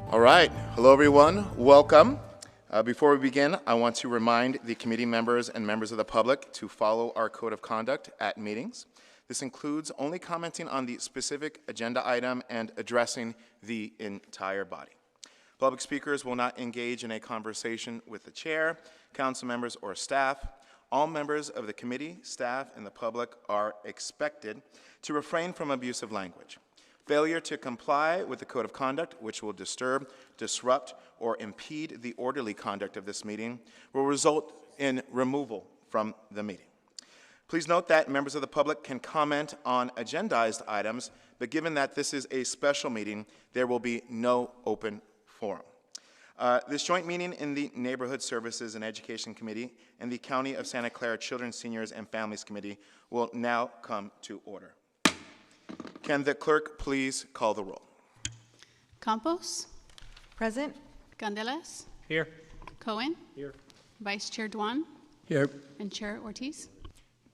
All right. Hello, everyone. Welcome. Before we begin, I want to remind the committee members and members of the public to follow our code of conduct at meetings. This includes only commenting on the specific agenda item and addressing the entire body. Public speakers will not engage in a conversation with the chair, council members, or staff. All members of the committee, staff, and the public are expected to refrain from abusive language. Failure to comply with the code of conduct, which will disturb, disrupt, or impede the orderly conduct of this meeting, will result in removal from the meeting. Please note that members of the public can comment on agendized items, but given that this is a special meeting, there will be no open forum. This joint meeting in the Neighborhood Services and Education Committee and the County of Santa Clara Children, Seniors, and Families Committee will now come to order. Can the clerk please call the roll? Campos? Present. Candelas? Here. Cohen? Here. Vice Chair Duan? Here. And Chair Ortiz?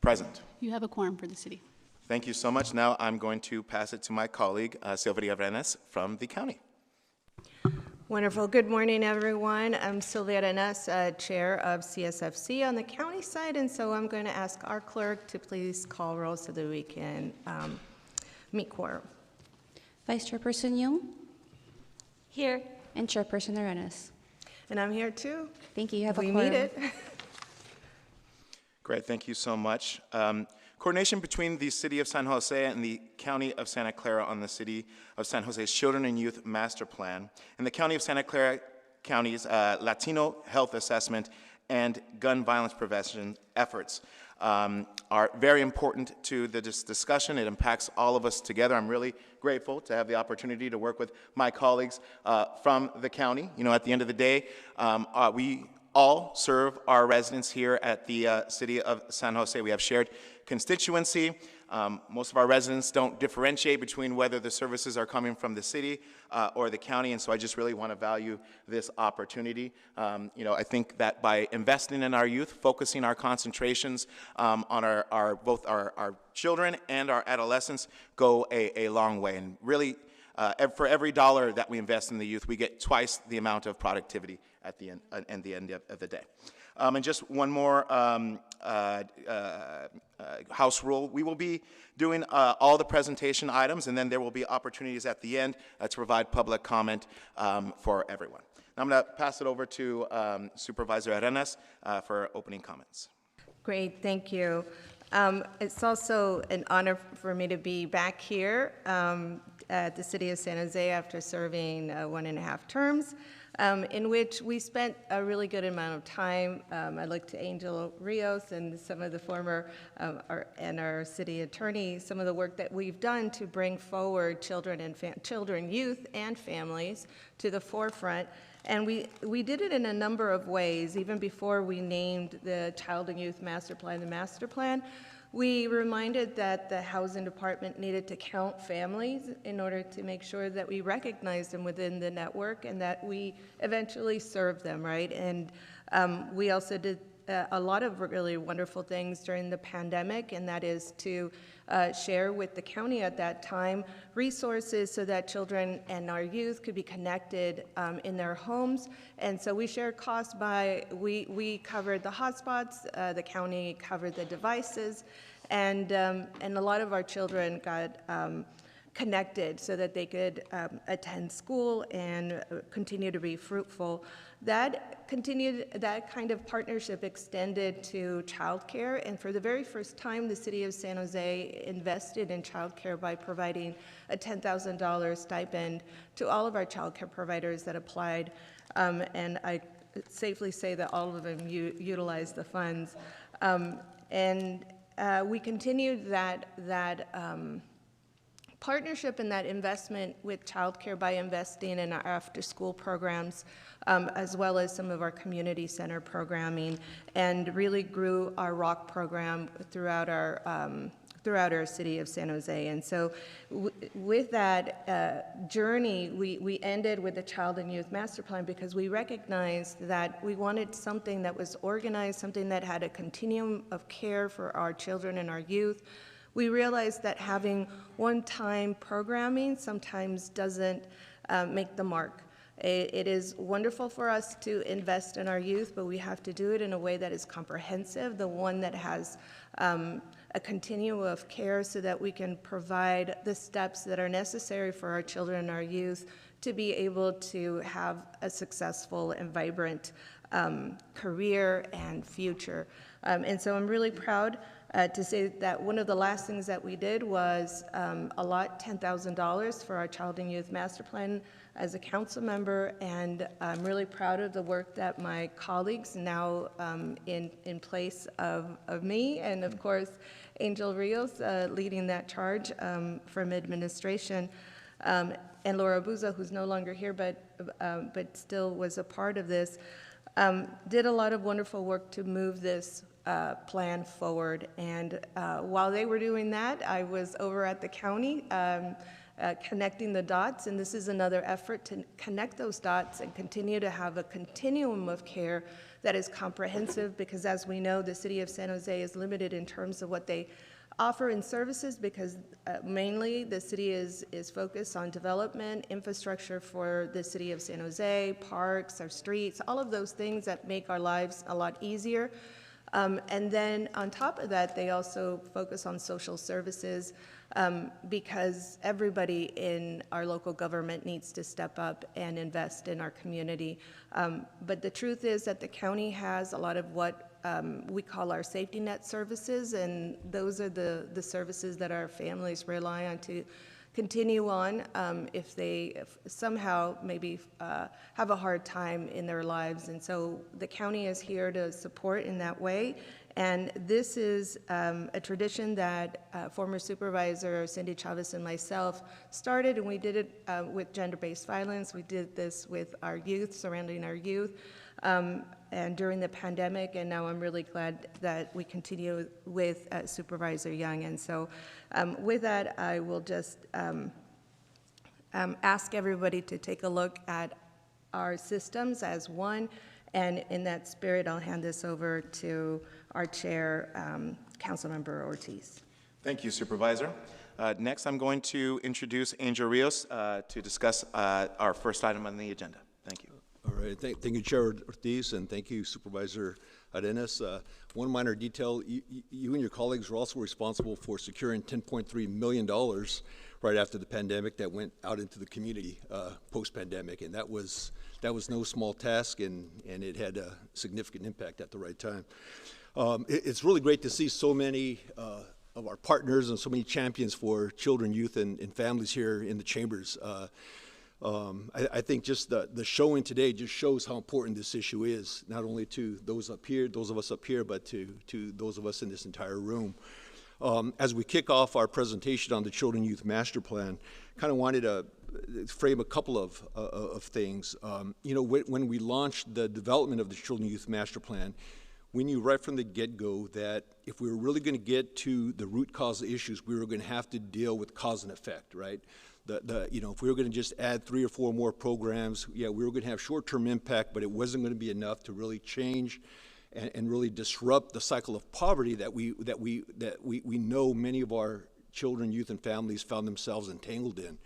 Present. You have a quorum for the city. Thank you so much. Now I'm going to pass it to my colleague, Sylvia Arenas from the county. Wonderful. Good morning, everyone. I'm Sylvia Arenas, Chair of CSFC on the county side, and so I'm going to ask our clerk to please call roll so that we can meet quorum. Vice Chairperson Young? Here. And Chairperson Arenas. And I'm here too. Thank you. You have a We quorum. meet it. Great, thank you so much. Coordination between the City of San Jose and the County of Santa Clara on the City of San Jose's Children and Youth Master Plan, and the County of Santa Clara County's Latino Health Assessment and Gun Violence Prevention efforts are very important to this discussion. It impacts all of us together. I'm really grateful to have the opportunity to work with my colleagues from the county. You know, at the end of the day, we all serve our residents here at the City of San Jose. We have shared constituency. Most of our residents don't differentiate between whether the services are coming from the city or the county, and so I just really want to value this opportunity. You know, I think that by investing in our youth, focusing our concentrations on both our children and our adolescents go a long way, and really for every dollar that we invest in the youth, we get twice the amount of productivity at the end of the day. And just one more house rule. We will be doing all the presentation items, and then there will be opportunities at the end to provide public comment for everyone. Now I'm going to pass it over to Supervisor Arenas for opening comments. Great, thank you. It's also an honor for me to be back here at the City of San Jose after serving 1.5 terms. In which we spent a really good amount of time. I looked to Angel Rios and some of the former, our city attorney, some of the work that we've done to bring forward children, youth, and families to the forefront. And we did it in a number of ways. Even before we named the Child and Youth Master Plan the master plan, we reminded that the housing department needed to count families in order to make sure that we recognized them within the network and that we eventually served them, right? And we also did a lot of really wonderful things during the pandemic, and that is to share with the county at that time resources so that children and our youth could be connected in their homes. And so we shared costs by, we covered the hotspots, the county covered the devices, and a lot of our children got connected so that they could attend school and continue to be fruitful. That kind of partnership extended to childcare, and for the very first time, the City of San Jose invested in childcare by providing a $10,000 stipend to all of our childcare providers that applied, and I safely say that all of them utilized the funds. We continued that partnership and that investment with childcare by investing in our after-school programs, as well as some of our community center programming, and really grew our ROC program throughout our city of San Jose. And so with that journey, we ended with the Child and Youth Master Plan because we recognized that we wanted something that was organized, something that had a continuum of care for our children and our youth. We realized that having one-time programming sometimes doesn't make the mark. It is wonderful for us to invest in our youth, but we have to do it in a way that is comprehensive, the one that has a continuum of care so that we can provide the steps that are necessary for our children and our youth to be able to have a successful and vibrant career and future. And so I'm really proud to say that one of the last things that we did was allot $10,000 for our Child and Youth Master Plan as a council member, and I'm really proud of the work that my colleagues now in place of me, and of course Angel Rios leading that charge from administration, and Laura Buza, who's no longer here but still was a part of this, did a lot of wonderful work to move this plan forward. And while they were doing that, I was over at the county connecting the dots, and this is another effort to connect those dots and continue to have a continuum of care that is comprehensive, because as we know, the city of San Jose is limited in terms of what they offer in services, because mainly the city is focused on development, infrastructure for the city of San Jose, parks, our streets, all of those things that make our lives a lot easier. And then on top of that, they also focus on social services because everybody in our local government needs to step up and invest in our community. But the truth is that the county has a lot of what we call our safety net services, and those are the services that our families rely on to continue on if they somehow maybe have a hard time in their lives. And so the county is here to support in that way. And this is a tradition that former Supervisor Cindy Chavez and myself started, and we did it with gender-based violence. We did this with our youth, surrounding our youth, and during the pandemic, and now I'm really glad that we continue with Supervisor Young. And so with that, I will just ask everybody to take a look at our systems as one, and in that spirit, I'll hand this over to our chair, Councilmember Ortiz. Thank you, Supervisor. Next, I'm going to introduce Angel Rios to discuss our first item on the agenda. Thank you. All right, thank you, Chair Ortiz, and thank you, Supervisor Arenas. One minor detail, you and your colleagues were also responsible for securing $10.3 million right after the pandemic that went out into the community post-pandemic, and that was no small task, and it had a significant impact at the right time. It's really great to see so many of our partners and so many champions for children, youth, and families here in the chambers. I think just the showing today just shows how important this issue is, not only to those of us up here, but to those of us in this entire room. As we kick off our presentation on the Children Youth Master Plan, kind of wanted to frame a couple of things. You know, when we launched the development of the Children Youth Master Plan, we knew right from the get-go that if we were really going to get to the root cause of issues, we were going to have to deal with cause and effect, right? You know, if we were going to just add 3 or 4 more programs, yeah, we were going to have short-term impact, but it wasn't going to be enough to really change and really disrupt the cycle of poverty that we know many of our children, youth, and families found themselves entangled in.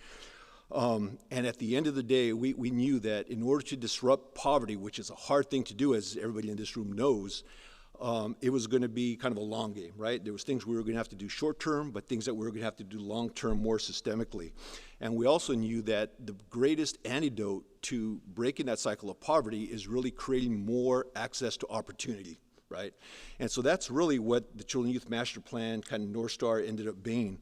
And at the end of the day, we knew that in order to disrupt poverty, which is a hard thing to do, as everybody in this room knows, it was going to be kind of a long game, right? There was things we were going to have to do short-term, but things that we were going to have to do long-term more systemically. And we also knew that the greatest antidote to breaking that cycle of poverty is really creating more access to opportunity, right? And so that's really what the Children Youth Master Plan kind of North Star ended up being.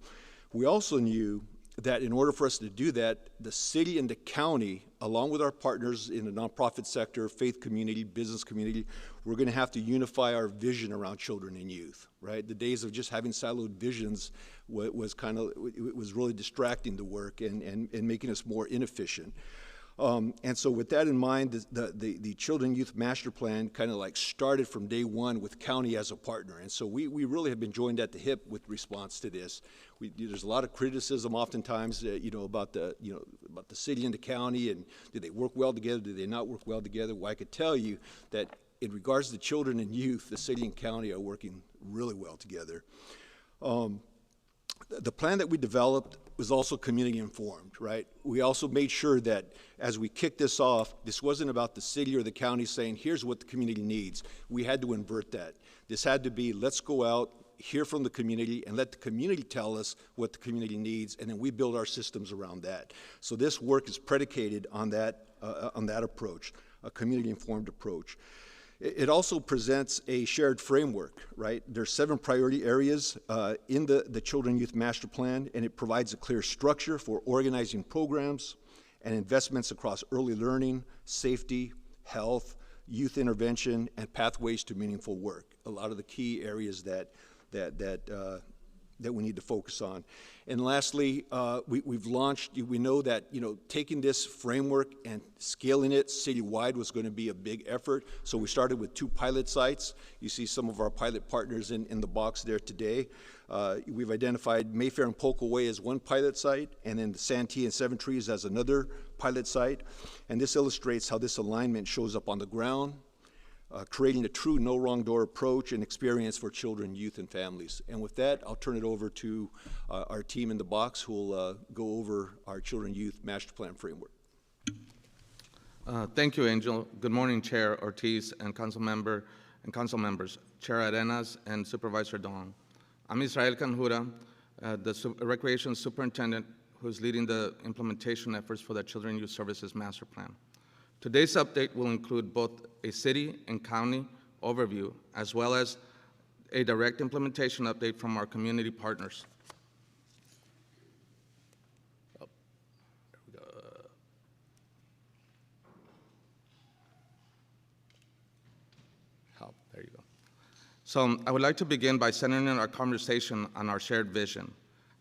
We also knew that in order for us to do that, the city and the county, along with our partners in the nonprofit sector, faith community, business community, we're going to have to unify our vision around children and youth, right? The days of just having siloed visions was really distracting the work and making us more inefficient. And so with that in mind, the Children Youth Master Plan kind of like started from day one with county as a partner. And so we really have been joined at the hip with response to this. There's a lot of criticism oftentimes, about the city and the county, and do they work well together, do they not work well together? Well, I could tell you that in regards to children and youth, the city and county are working really well together. The plan that we developed was also community informed, right? We also made sure that as we kicked this off, this wasn't about the city or the county saying, here's what the community needs. We had to invert that. This had to be, let's go out, hear from the community, and let the community tell us what the community needs, and then we build our systems around that. So this work is predicated on that approach, a community-informed approach. It also presents a shared framework, right? There's 7 priority areas in the Children and Youth Master Plan, and it provides a clear structure for organizing programs and investments across early learning, safety, health, youth intervention, and pathways to meaningful work. A lot of the key areas that we need to focus on. And lastly, we've launched, we know that, taking this framework and scaling it citywide was going to be a big effort. So we started with 2 pilot sites. You see some of our pilot partners in the box there today. We've identified Mayfair and Polk Way as one pilot site, and then the Santee and Seven Trees as another pilot site. And this illustrates how this alignment shows up on the ground, creating a true no wrong door approach and experience for children, youth, and families. And with that, I'll turn it over to our team in the box who will go over our Children and Youth Master Plan framework. Thank you, Angel. Good morning, Chair Ortiz and council members, Chair Arenas and Supervisor Dong. I'm Israel Canjura, the Recreation Superintendent who's leading the implementation efforts for the Children and Youth Services Master Plan. Today's update will include both a city and county overview, as well as a direct implementation update from our community partners. Oh, there we go. Help, there you go. So I would like to begin by centering our conversation on our shared vision.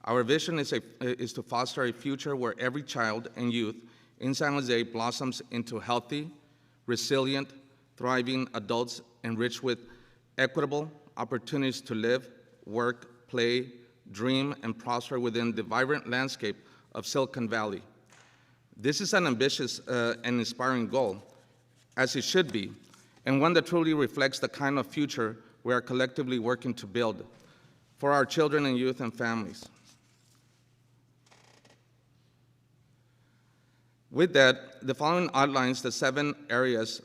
Our vision is to foster a future where every child and youth in San Jose blossoms into healthy, resilient, thriving adults enriched with equitable opportunities to live, work, play, dream, and prosper within the vibrant landscape of Silicon Valley. This is an ambitious and inspiring goal, as it should be, and one that truly reflects the kind of future we are collectively working to build for our children and youth and families. With that, the following outlines the 7 areas: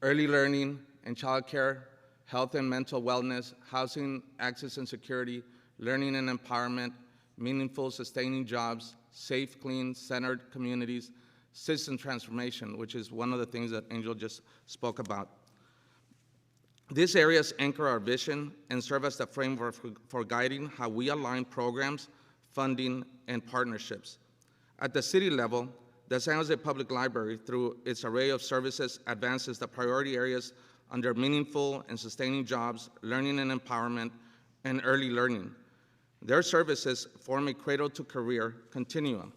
early learning and childcare, health and mental wellness, housing, access and security, learning and empowerment, meaningful, sustaining jobs, safe, clean, centered communities, citizen transformation, which is one of the things that Angel just spoke about. These areas anchor our vision and serve as the framework for guiding how we align programs, funding, and partnerships. At the city level, the San Jose Public Library, through its array of services, advances the priority areas under meaningful and sustaining jobs, learning and empowerment, and early learning. Their services form a cradle-to-career continuum.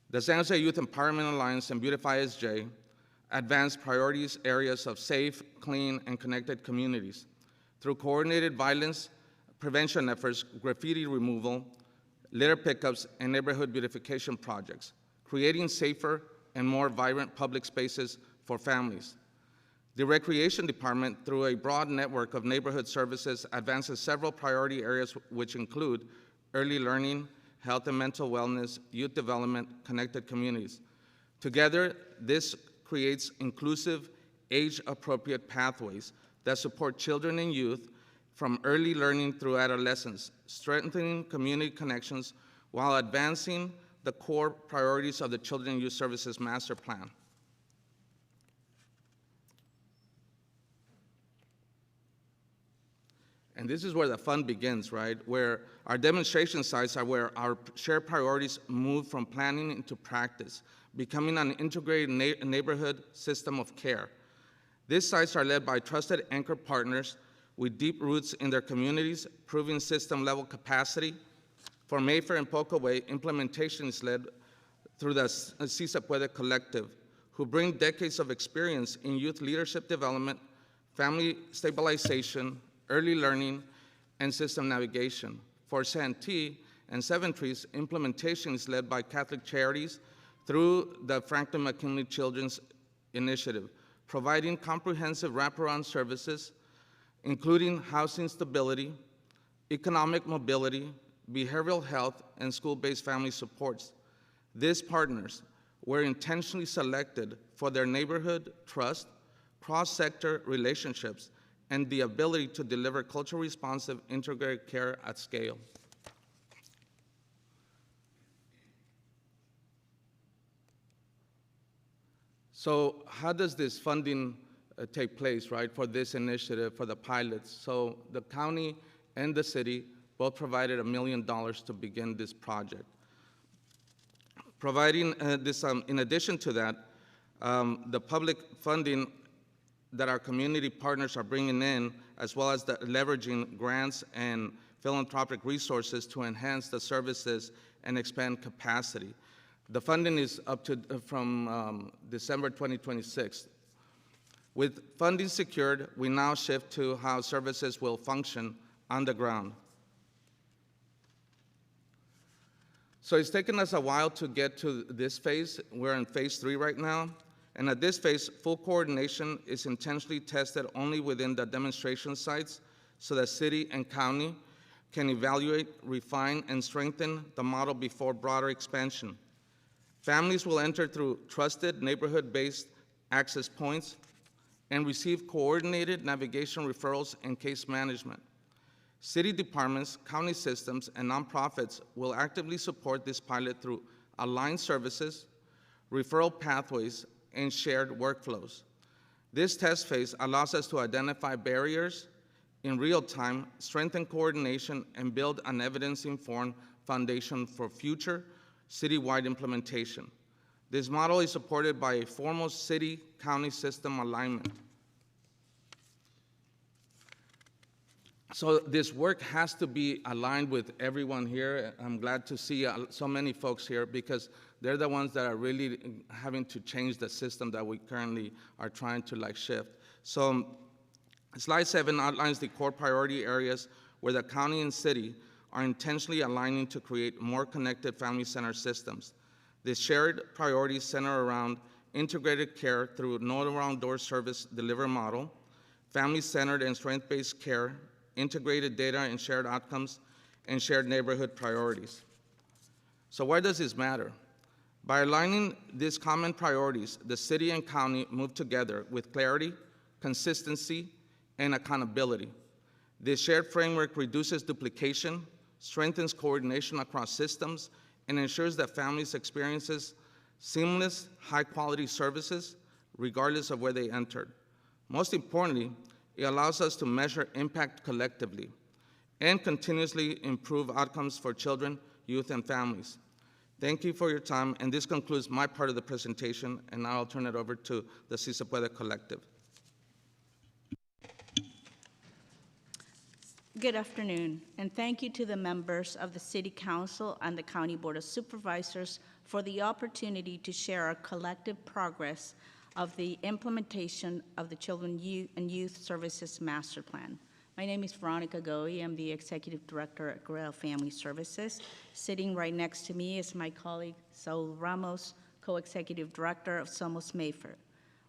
The San Jose Youth Empowerment Alliance and Beautify SJ advance priorities areas of safe, clean, and connected communities through coordinated violence prevention efforts, graffiti removal, litter pickups, and neighborhood beautification projects, creating safer and more vibrant public spaces for families. The Recreation Department, through a broad network of neighborhood services, advances several priority areas which include early learning, health and mental wellness, youth development, connected communities. Together, this creates inclusive, age-appropriate pathways that support children and youth from early learning through adolescence, strengthening community connections while advancing the core priorities of the Children and Youth Services Master Plan. And this is where the fun begins, right? Where our demonstration sites are where our shared priorities move from planning into practice, becoming an integrated neighborhood system of care. These sites are led by trusted anchor partners with deep roots in their communities, proving system-level capacity. For Mayfair and Polk Way, implementation is led through the Si Se Puede Collective, who bring decades of experience in youth leadership development, family stabilization, early learning, and system navigation. For Santee and Seven Trees, implementation is led by Catholic Charities through the Franklin McKinley Children's Initiative, providing comprehensive wraparound services, including housing stability, economic mobility, behavioral health, and school-based family supports. These partners were intentionally selected for their neighborhood trust, cross-sector relationships, and the ability to deliver culturally responsive integrated care at scale. So how does this funding take place, right, for this initiative, for the pilots? So the county and the city both provided $1 million to begin this project. Providing this, in addition to that, the public funding that our community partners are bringing in, as well as the leveraging grants and philanthropic resources to enhance the services and expand capacity. The funding is up to from December 2026. With funding secured, we now shift to how services will function on the ground. So it's taken us a while to get to this phase. We're in phase 3 right now. And at this phase, full coordination is intentionally tested only within the demonstration sites so that city and county can evaluate, refine, and strengthen the model before broader expansion. Families will enter through trusted neighborhood-based access points and receive coordinated navigation referrals and case management. City departments, county systems, and nonprofits will actively support this pilot through aligned services, referral pathways, and shared workflows. This test phase allows us to identify barriers in real time, strengthen coordination, and build an evidence-informed foundation for future citywide implementation. This model is supported by a formal city-county system alignment. So this work has to be aligned with everyone here. I'm glad to see so many folks here because they're the ones that are really having to change the system that we currently are trying to shift. So slide 7 outlines the core priority areas where the county and city are intentionally aligning to create more connected family-centered systems. The shared priorities center around integrated care through no-around-door service delivery model, family-centered and strength-based care, integrated data and shared outcomes, and shared neighborhood priorities. So why does this matter? By aligning these common priorities, the city and county move together with clarity, consistency, and accountability. This shared framework reduces duplication, strengthens coordination across systems, and ensures that families experience seamless, high-quality services regardless of where they entered. Most importantly, it allows us to measure impact collectively and continuously improve outcomes for children, youth, and families. Thank you for your time, and this concludes my part of the presentation, and now I'll turn it over to the Si Se Puede Collective. Good afternoon, and thank you to the members of the City Council and the County Board of Supervisors for the opportunity to share our collective progress of the implementation of the Children and Youth Services Master Plan. My name is Veronica Goey. I'm the Executive Director at Guerrero Family Services. Sitting right next to me is my colleague, Saul Ramos, Co-Executive Director of Somos Mayfair.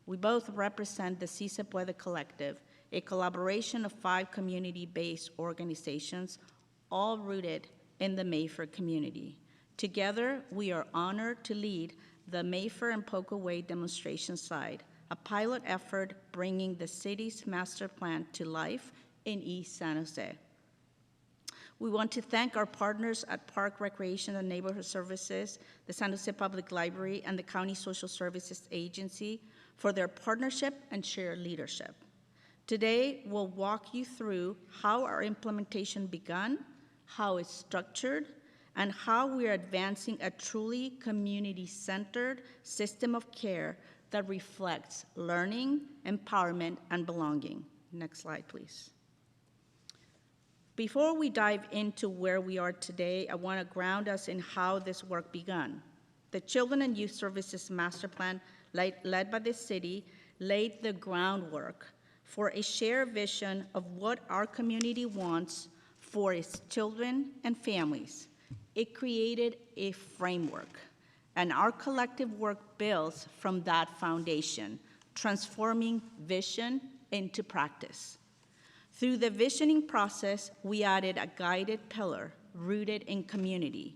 We both represent the Si Se Puede Collective, a collaboration of 5 community-based organizations, all rooted in the Mayfair community. Together, we are honored to lead the Mayfair and Poco Way demonstration site, a pilot effort bringing the city's master plan to life in East San Jose. We want to thank our partners at Park Recreation and Neighborhood Services, the San Jose Public Library, and the County Social Services Agency for their partnership and shared leadership. Today, we'll walk you through how our implementation began, how it's structured, and how we are advancing a truly community-centered system of care that reflects learning, empowerment, and belonging. Next slide, please. Before we dive into where we are today, I want to ground us in how this work began. The Children and Youth Services Master Plan, led by the city, laid the groundwork for a shared vision of what our community wants for its children and families. It created a framework, and our collective work builds from that foundation, transforming vision into practice. Through the visioning process, we added a guided pillar, rooted in community,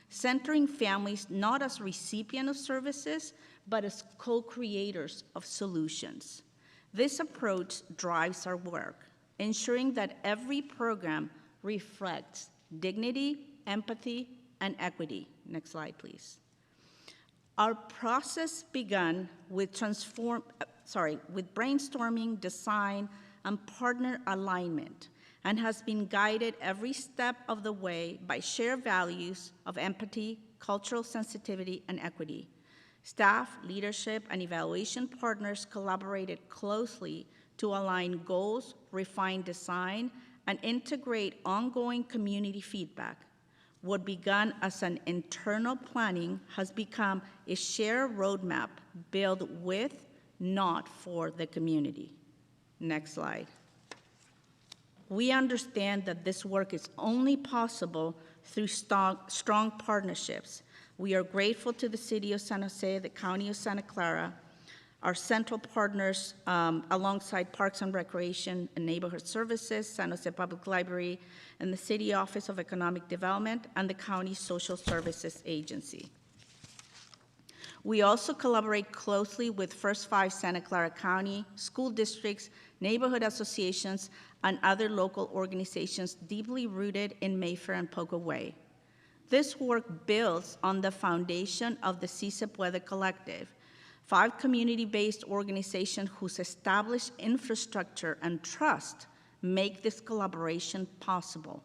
centering families not as recipients of services, but as co-creators of solutions. This approach drives our work, ensuring that every program reflects dignity, empathy, and equity. Next slide, please. Our process began with brainstorming, design, and partner alignment, and has been guided every step of the way by shared values of empathy, cultural sensitivity, and equity. Staff, leadership, and evaluation partners collaborated closely to align goals, refine design, and integrate ongoing community feedback. What began as an internal planning has become a shared roadmap built with, not for, the community. Next slide. We understand that this work is only possible through strong partnerships. We are grateful to the City of San Jose, the County of Santa Clara, our central partners alongside Parks and Recreation and Neighborhood Services, San Jose Public Library, and the City Office of Economic Development, and the County Social Services Agency. We also collaborate closely with First 5 Santa Clara County, school districts, neighborhood associations, and other local organizations deeply rooted in Mayfair and Poco Way. This work builds on the foundation of the Si Se Puede Collective, 5 community-based organizations whose established infrastructure and trust make this collaboration possible.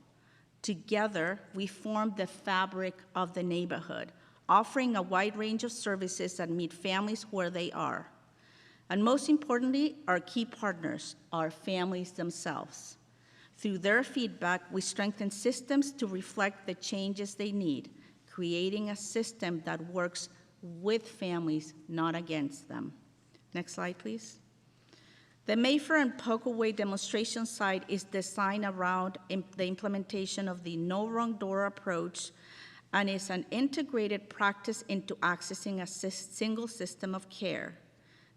Together, we form the fabric of the neighborhood, offering a wide range of services that meet families where they are. And most importantly, our key partners are families themselves. Through their feedback, we strengthen systems to reflect the changes they need, creating a system that works with families, not against them. Next slide, please. The Mayfair and Poco Way demonstration site is designed around the implementation of the no wrong door approach and is an integrated practice into accessing a single system of care.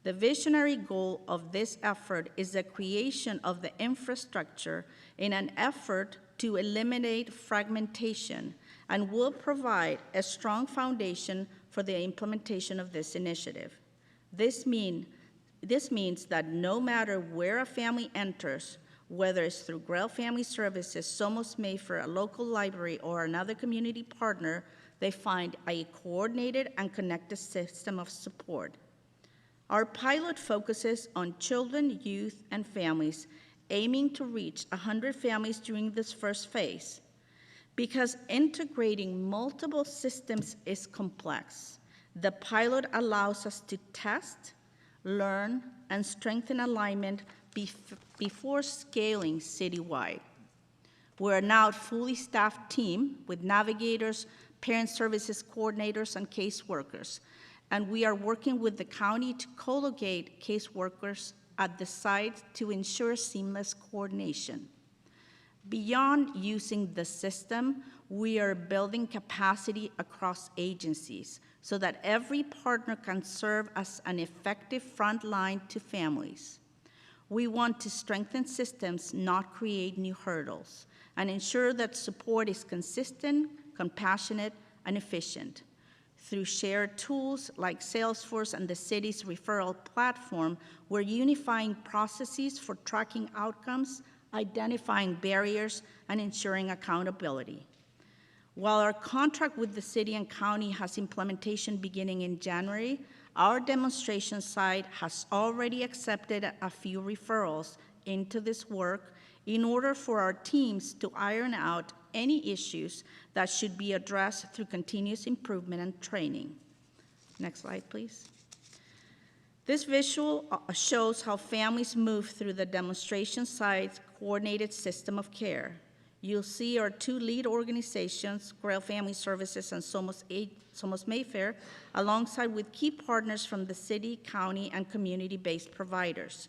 The visionary goal of this effort is the creation of the infrastructure in an effort to eliminate fragmentation and will provide a strong foundation for the implementation of this initiative. This means that no matter where a family enters, whether it's through Grail Family Services, Somos Mayfair, a local library, or another community partner, they find a coordinated and connected system of support. Our pilot focuses on children, youth, and families, aiming to reach 100 families during this first phase. Because integrating multiple systems is complex, the pilot allows us to test, learn, and strengthen alignment before scaling citywide. We're now a fully staffed team with navigators, parent services coordinators, and caseworkers. And we are working with the county to co-locate caseworkers at the site to ensure seamless coordination. Beyond using the system, we are building capacity across agencies so that every partner can serve as an effective front line to families. We want to strengthen systems, not create new hurdles, and ensure that support is consistent, compassionate, and efficient. Through shared tools like Salesforce and the city's referral platform, we're unifying processes for tracking outcomes, identifying barriers, and ensuring accountability. While our contract with the city and county has implementation beginning in January, our demonstration site has already accepted a few referrals into this work in order for our teams to iron out any issues that should be addressed through continuous improvement and training. Next slide, please. This visual shows how families move through the demonstration site's coordinated system of care. You'll see our 2 lead organizations, Grail Family Services and Somos Mayfair, alongside with key partners from the city, county, and community-based providers.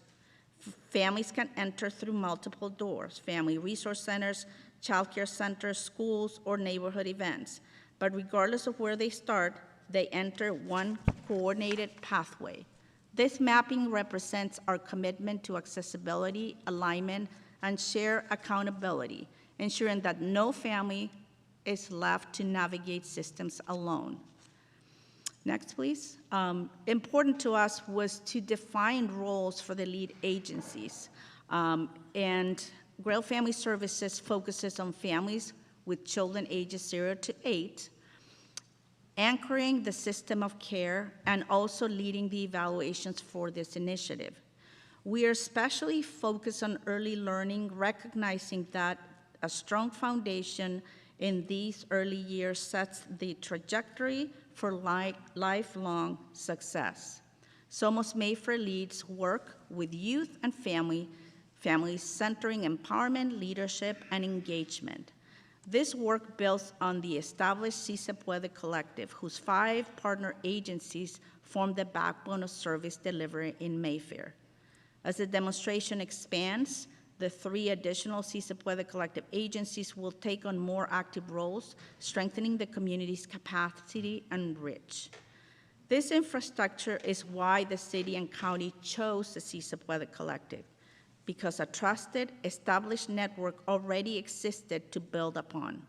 Families can enter through multiple doors, family resource centers, child care centers, schools, or neighborhood events. But regardless of where they start, they enter one coordinated pathway. This mapping represents our commitment to accessibility, alignment, and shared accountability, ensuring that no family is left to navigate systems alone. Next, please. Important to us was to define roles for the lead agencies. And Grail Family Services focuses on families with children ages 0 to 8, anchoring the system of care and also leading the evaluations for this initiative. We are especially focused on early learning, recognizing that a strong foundation in these early years sets the trajectory for lifelong success. Somos Mayfair leads work with youth and families centering empowerment, leadership, and engagement. This work builds on the established Si Se Puede collective, whose 5 partner agencies form the backbone of service delivery in Mayfair. As the demonstration expands, the 3 additional Si Se Puede collective agencies will take on more active roles, strengthening the community's capacity and reach. This infrastructure is why the city and county chose the Si Se Puede collective, because a trusted, established network already existed to build upon.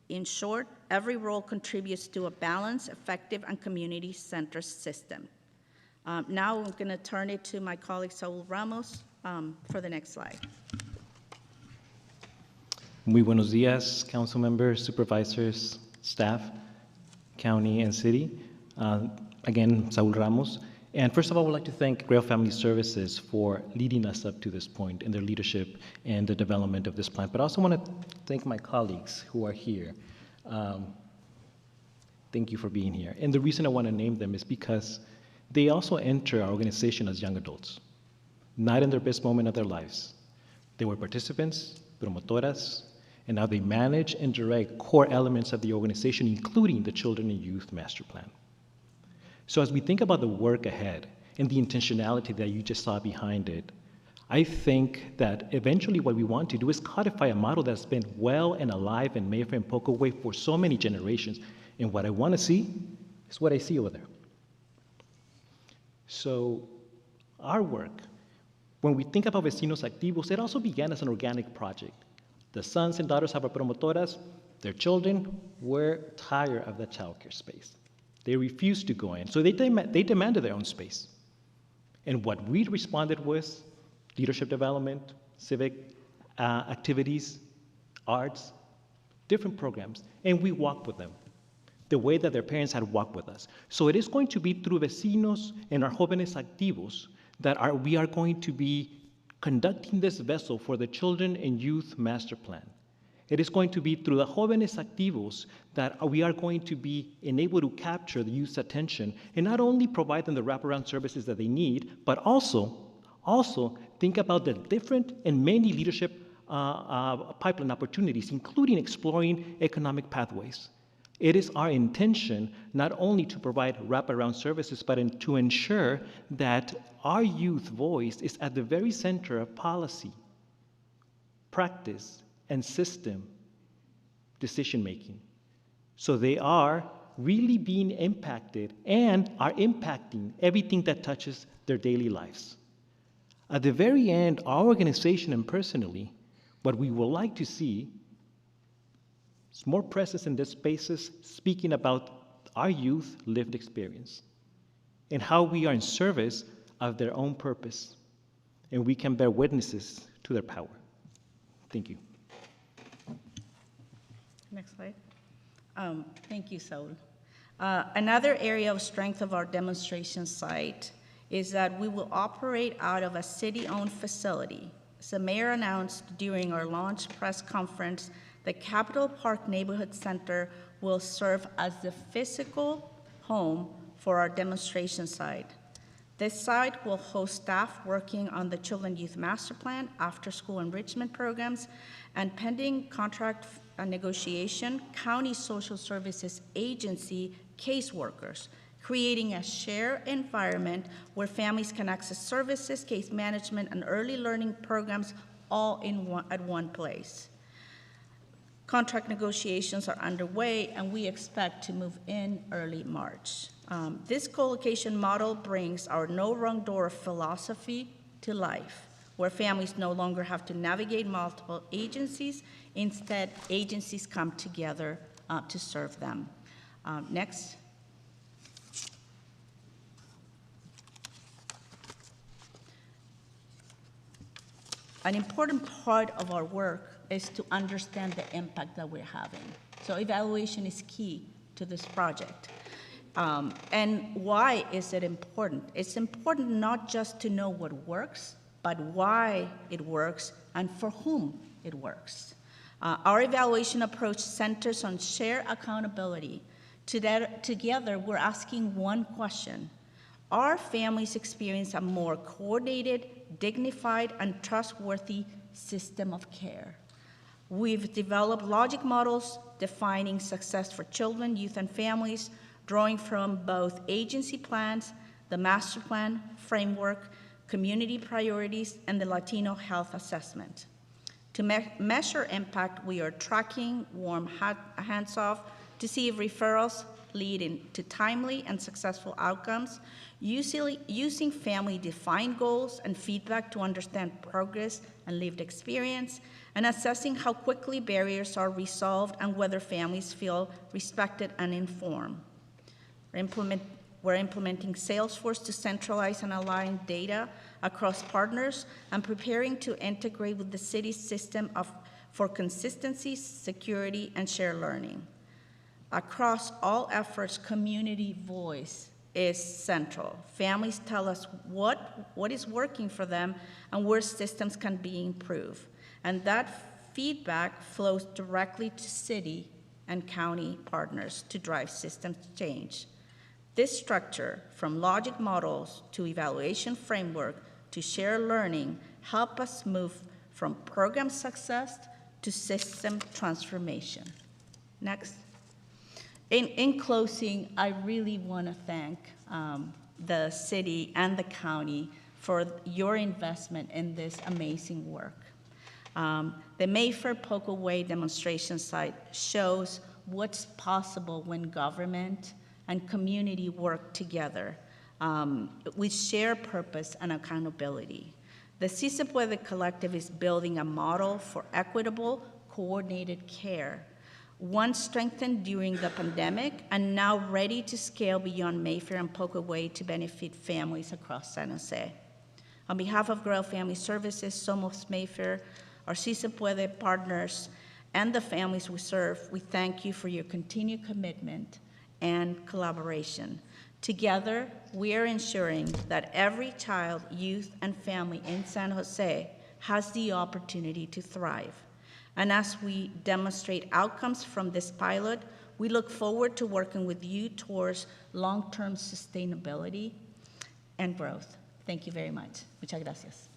In short, every role contributes to a balanced, effective, and community-centered system. Now I'm going to turn it to my colleague Saul Ramos for the next slide. Muy buenos días, council members, supervisors, staff, county, and city. Again, Saul Ramos. And first of all, I would like to thank Grail Family Services for leading us up to this point in their leadership and the development of this plan. But I also want to thank my colleagues who are here. Thank you for being here. And the reason I want to name them is because they also enter our organization as young adults, not in their best moment of their lives. They were participants, promotoras, and now they manage and direct core elements of the organization, including the Children and Youth Master Plan. So as we think about the work ahead and the intentionality that you just saw behind it, I think that eventually what we want to do is codify a model that's been well and alive in Mayfair and Pokoway for so many generations. And what I want to see is what I see over there. So our work, when we think about Vecinos Activos, it also began as an organic project. The sons and daughters of our promotoras, their children were tired of the childcare space. They refused to go in, so they demanded their own space. And what we responded was leadership development, civic activities, arts, different programs, and we walked with them the way that their parents had walked with us. So it is going to be through Vecinos and our Jóvenes Activos that we are going to be conducting this vessel for the Children and Youth Master Plan. It is going to be through the Jóvenes Activos that we are going to be enabled to capture the youth's attention and not only provide them the wraparound services that they need, but also think about the different and many leadership pipeline opportunities, including exploring economic pathways. It is our intention not only to provide wraparound services, but to ensure that our youth voice is at the very center of policy, practice, and system decision-making. So they are really being impacted and are impacting everything that touches their daily lives. At the very end, our organization and personally, what we would like to see is more presence in these spaces speaking about our youth lived experience and how we are in service of their own purpose and we can bear witnesses to their power. Thank you. Next slide. Thank you, Saul. Another area of strength of our demonstration site is that we will operate out of a city-owned facility. As the mayor announced during our launch press conference, the Capitol Park Neighborhood Center will serve as the physical home for our demonstration site. This site will host staff working on the Children Youth Master Plan, after-school enrichment programs, and pending contract negotiation, county social services agency caseworkers, creating a shared environment where families can access services, case management, and early learning programs all at one place. Contract negotiations are underway, and we expect to move in early March. This co-location model brings our no wrong door philosophy to life. where families no longer have to navigate multiple agencies. Instead, agencies come together to serve them. Next. An important part of our work is to understand the impact that we're having. So evaluation is key to this project. And why is it important? It's important not just to know what works, but why it works and for whom it works. Our evaluation approach centers on shared accountability. Together, we're asking one question: are families experience a more coordinated, dignified, and trustworthy system of care? We've developed logic models defining success for children, youth, and families, drawing from both agency plans, the master plan framework, community priorities, and the Latino Health Assessment. To measure impact, we are tracking warm hands-off to see if referrals lead to timely and successful outcomes, using family-defined goals and feedback to understand progress and lived experience, and assessing how quickly barriers are resolved and whether families feel respected and informed. We're implementing Salesforce to centralize and align data across partners and preparing to integrate with the city's system for consistency, security, and shared learning. Across all efforts, community voice is central. Families tell us what is working for them and where systems can be improved. And that feedback flows directly to city and county partners to drive systems change. This structure, from logic models to evaluation framework to shared learning, help us move from program success to system transformation. Next. In closing, I really want to thank the city and the county for your investment in this amazing work. The Mayfair Poco Way demonstration site shows what's possible when government and community work together with shared purpose and accountability. The Si Se Puede Collective is building a model for equitable, coordinated care, one strengthened during the pandemic and now ready to scale beyond Mayfair and Poco Way to benefit families across San Jose. On behalf of Grail Family Services, Somos Mayfair, our Si Se Puede partners, and the families we serve, we thank you for your continued commitment and collaboration. Together, we are ensuring that every child, youth, and family in San Jose has the opportunity to thrive. And as we demonstrate outcomes from this pilot, we look forward to working with you towards long-term sustainability and growth. Thank you very much. Muchas gracias.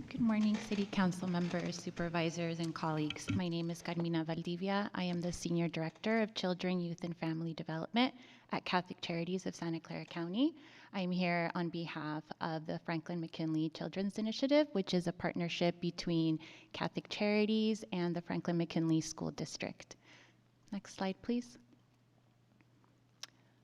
Good morning, City Council members, supervisors, and colleagues. My name is Carmina Valdivia. I am the Senior Director of Children, Youth, and Family Development at Catholic Charities of Santa Clara County. I'm here on behalf of the Franklin McKinley Children's Initiative, which is a partnership between Catholic Charities and the Franklin McKinley School District. Next slide, please.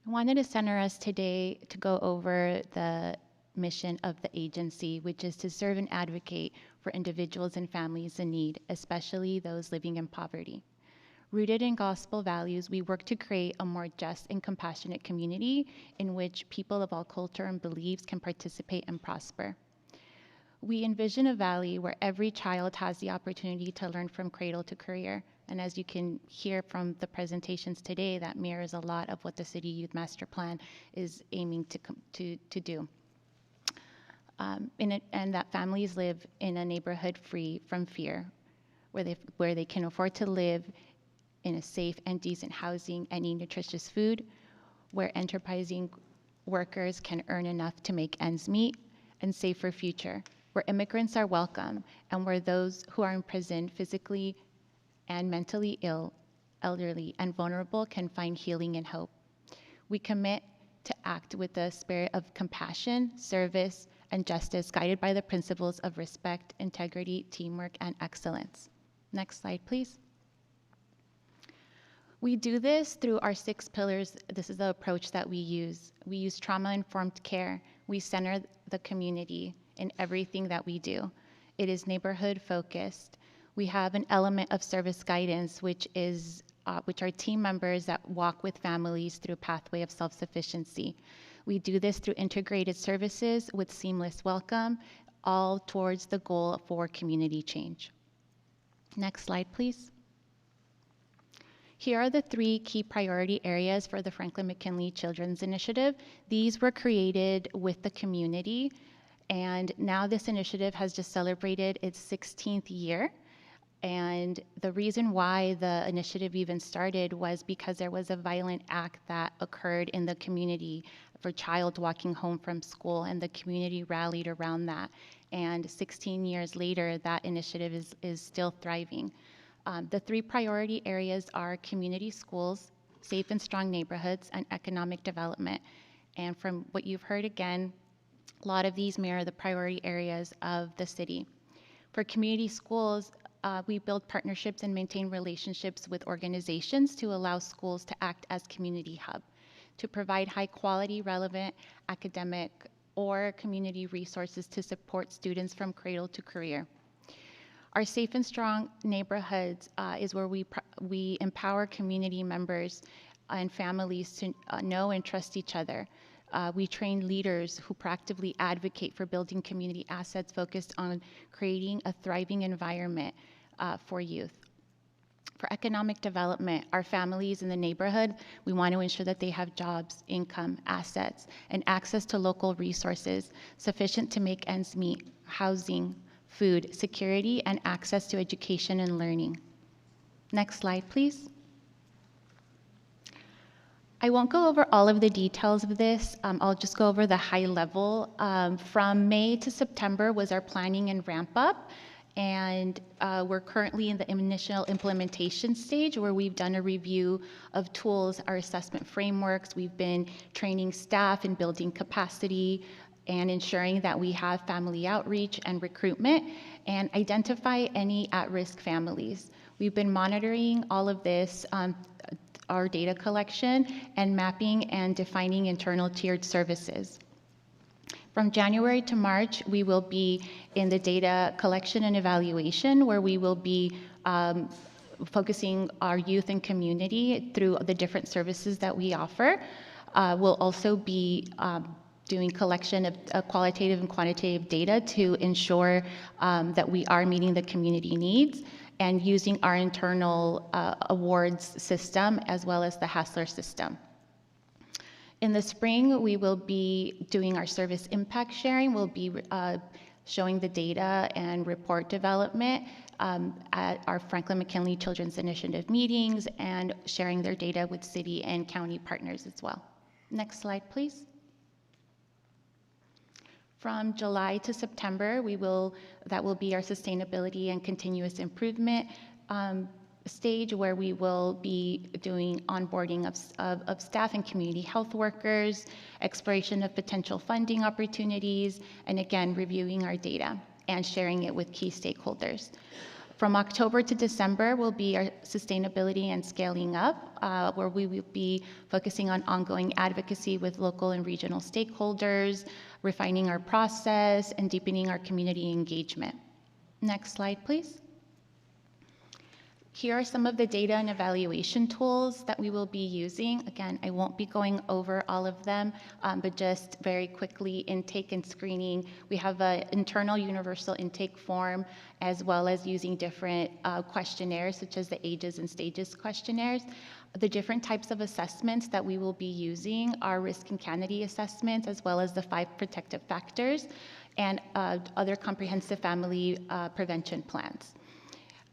I wanted to center us today to go over the mission of the agency, which is to serve and advocate for individuals and families in need, especially those living in poverty. Rooted in gospel values, we work to create a more just and compassionate community in which people of all culture and beliefs can participate and prosper. We envision a valley where every child has the opportunity to learn from cradle to career. And as you can hear from the presentations today, that mirrors a lot of what the City Youth Master Plan is aiming to do. And that families live in a neighborhood free from fear, where they can afford to live in a safe and decent housing and eat nutritious food, where enterprising workers can earn enough to make ends meet, and safe for future, where immigrants are welcome, and where those who are in prison physically and mentally ill, elderly, and vulnerable can find healing and hope. We commit to act with a spirit of compassion, service, and justice, guided by the principles of respect, integrity, teamwork, and excellence. Next slide, please. We do this through our 6 pillars. This is the approach that we use. We use trauma-informed care. We center the community in everything that we do. It is neighborhood-focused. We have an element of service guidance, which are team members that walk with families through a pathway of self-sufficiency. We do this through integrated services with seamless welcome, all towards the goal for community change. Next slide, please. Here are the 3 key priority areas for the Franklin McKinley Children's Initiative. These were created with the community, and now this initiative has just celebrated its 16th year. And the reason why the initiative even started was because there was a violent act that occurred in the community for a child walking home from school, and the community rallied around that. And 16 years later, that initiative is still thriving. The 3 priority areas are community schools, safe and strong neighborhoods, and economic development. And from what you've heard again, a lot of these mirror the priority areas of the city. For community schools, we build partnerships and maintain relationships with organizations to allow schools to act as community hub, to provide high quality, relevant academic or community resources to support students from cradle to career. Our safe and strong neighborhoods is where we empower community members and families to know and trust each other. We train leaders who proactively advocate for building community assets focused on creating a thriving environment for youth. For economic development, our families in the neighborhood, we want to ensure that they have jobs, income, assets, and access to local resources sufficient to make ends meet, housing, food, security, and access to education and learning. Next slide, please. I won't go over all of the details of this. I'll just go over the high level. From May to September was our planning and ramp up. And we're currently in the initial implementation stage where we've done a review of tools, our assessment frameworks. We've been training staff and building capacity and ensuring that we have family outreach and recruitment and identify any at-risk families. We've been monitoring all of this, our data collection and mapping and defining internal tiered services. From January to March, we will be in the data collection and evaluation where we will be focusing our youth and community through the different services that we offer. We'll also be doing collection of qualitative and quantitative data to ensure that we are meeting the community needs and using our internal awards system as well as the Hassler system. In the spring, we will be doing our service impact sharing. We'll be showing the data and report development at our Franklin McKinley Children's Initiative meetings and sharing their data with city and county partners as well. Next slide, please. From July to September, that will be our sustainability and continuous improvement stage where we will be doing onboarding of staff and community health workers, exploration of potential funding opportunities, and again, reviewing our data and sharing it with key stakeholders. From October to December will be our sustainability and scaling up, where we will be focusing on ongoing advocacy with local and regional stakeholders, refining our process, and deepening our community engagement. Next slide, please. Here are some of the data and evaluation tools that we will be using. Again, I won't be going over all of them, but just very quickly, intake and screening. We have an internal universal intake form, as well as using different questionnaires, such as the ages and stages questionnaires. The different types of assessments that we will be using are risk and candidate assessments, as well as the 5 protective factors, and other comprehensive family prevention plans.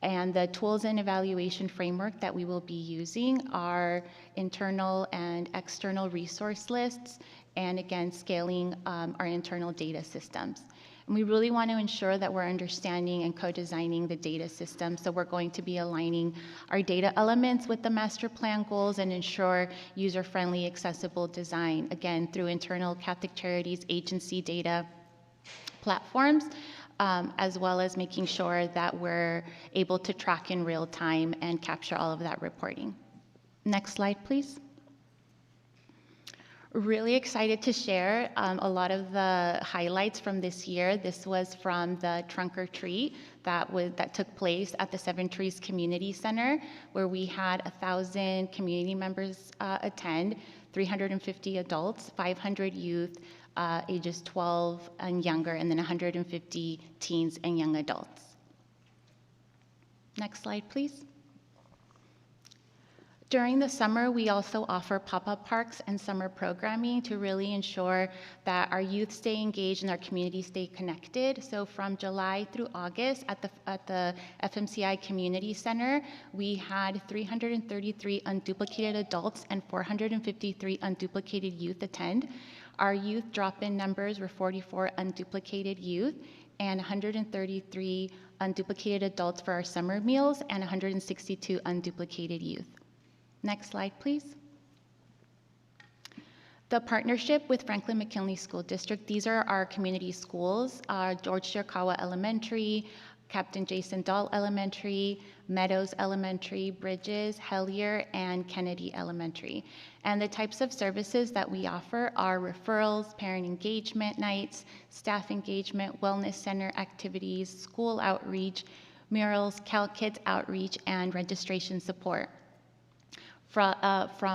And the tools and evaluation framework that we will be using are internal and external resource lists, and again, scaling our internal data systems. And we really want to ensure that we're understanding and co-designing the data system. So we're going to be aligning our data elements with the master plan goals and ensure user-friendly, accessible design, again, through internal Catholic Charities agency data platforms, as well as making sure that we're able to track in real time and capture all of that reporting. Next slide, please. Really excited to share a lot of the highlights from this year. This was from the trunk or treat that took place at the Seven Trees Community Center, where we had 1,000 community members attend, 350 adults, 500 youth, ages 12 and younger, and then 150 teens and young adults. Next slide, please. During the summer, we also offer pop-up parks and summer programming to really ensure that our youth stay engaged and our community stay connected. So from July through August at the FMCI Community Center, we had 333 unduplicated adults and 453 unduplicated youth attend. Our youth drop-in numbers were 44 unduplicated youth and 133 unduplicated adults for our summer meals and 162 unduplicated youth. Next slide, please. The partnership with Franklin McKinley School District, these are our community schools, George Shirakawa Elementary, Captain Jason Dahl Elementary, Meadows Elementary, Bridges, Hellier, and Kennedy Elementary. And the types of services that we offer are referrals, parent engagement nights, staff engagement, wellness center activities, school outreach, murals, Cal Kids outreach, and registration support.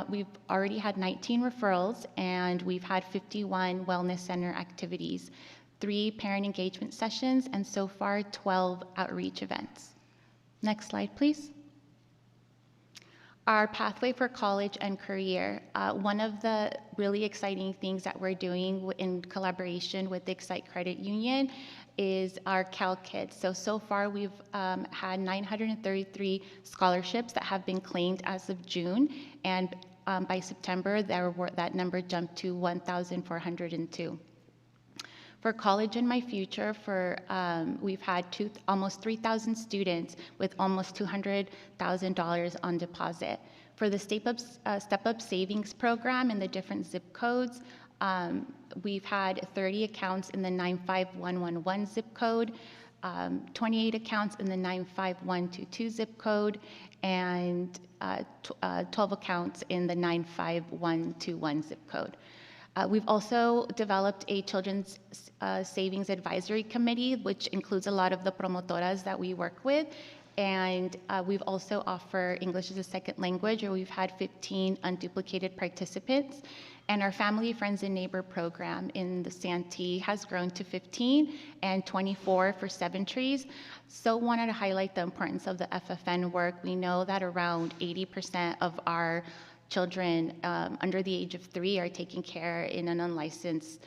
We've already had 19 referrals, and we've had 51 wellness center activities, 3 parent engagement sessions, and so far 12 outreach events. Next slide, please. Our pathway for college and career. One of the really exciting things that we're doing in collaboration with the Excite Credit Union is our Cal Kids. So far we've had 933 scholarships that have been claimed as of June, and by September that number jumped to 1,402. For College in My Future, we've had almost 3,000 students with almost $200,000 on deposit. For the Step Up Savings Program in the different zip codes, we've had 30 accounts in the 95111 zip code, 28 accounts in the 95122 zip code, and 12 accounts in the 95121 zip code. We've also developed a Children's Savings Advisory Committee, which includes a lot of the promotoras that we work with. And we've also offered English as a second language, where we've had 15 unduplicated participants. And our Family, Friends, and Neighbor program in the Santee has grown to 15 and 24 for Seven Trees. So wanted to highlight the importance of the FFN work. We know that around 80% of our children under the age of 3 are taken care in an unlicensed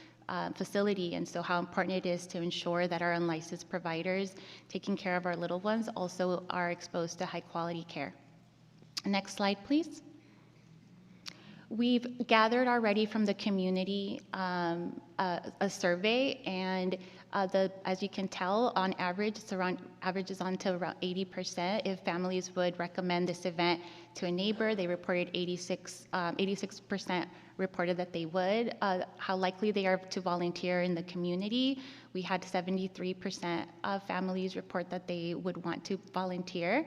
facility, and so how important it is to ensure that our unlicensed providers taking care of our little ones also are exposed to high quality care. Next slide, please. We've gathered already from the community a survey, and as you can tell, on average, averages on to around 80%. If families would recommend this event to a neighbor, they reported 86% reported that they would. How likely they are to volunteer in the community, we had 73% of families report that they would want to volunteer.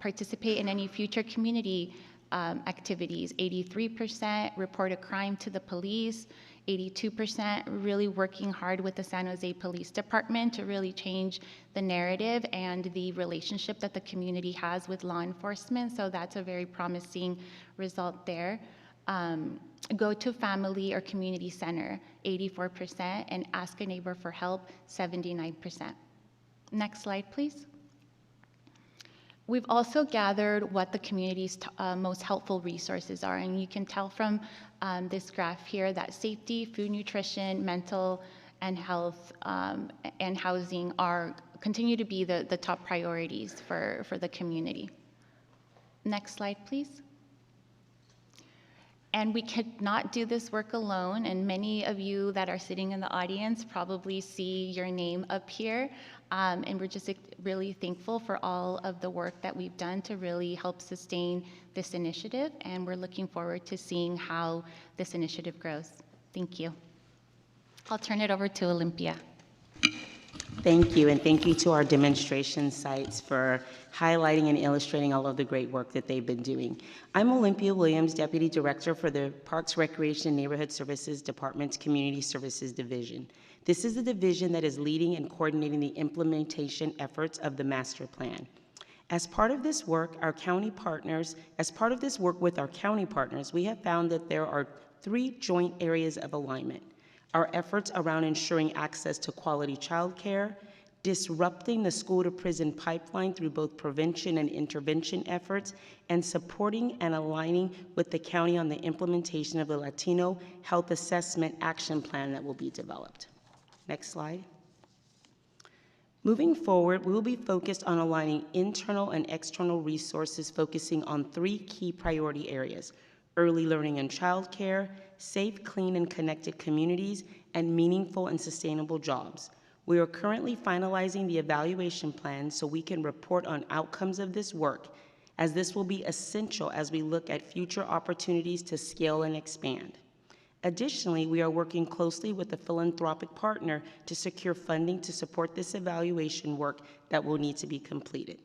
Participate in any future community activities. 83% report a crime to the police. 82% really working hard with the San Jose Police Department to really change the narrative and the relationship that the community has with law enforcement. So that's a very promising result there. Go to family or community center, 84%, and ask a neighbor for help, 79%. Next slide, please. We've also gathered what the community's most helpful resources are, and you can tell from this graph here that safety, food, nutrition, mental and health, and housing continue to be the top priorities for the community. Next slide, please. And we could not do this work alone, and many of you that are sitting in the audience probably see your name up here. And we're just really thankful for all of the work that we've done to really help sustain this initiative, and we're looking forward to seeing how this initiative grows. Thank you. I'll turn it over to Olympia. Thank you, and thank you to our demonstration sites for highlighting and illustrating all of the great work that they've been doing. I'm Olympia Williams, Deputy Director for the Parks, Recreation, and Neighborhood Services Department's Community Services Division. This is the division that is leading and coordinating the implementation efforts of the master plan. As part of this work, with our county partners, we have found that there are 3 joint areas of alignment. Our efforts around ensuring access to quality childcare, disrupting the school-to-prison pipeline through both prevention and intervention efforts, and supporting and aligning with the county on the implementation of the Latino Health Assessment Action Plan that will be developed. Next slide. Moving forward, we will be focused on aligning internal and external resources, focusing on 3 key priority areas: early learning and childcare, safe, clean, and connected communities, and meaningful and sustainable jobs. We are currently finalizing the evaluation plan so we can report on outcomes of this work, as this will be essential as we look at future opportunities to scale and expand. Additionally, we are working closely with a philanthropic partner to secure funding to support this evaluation work that will need to be completed.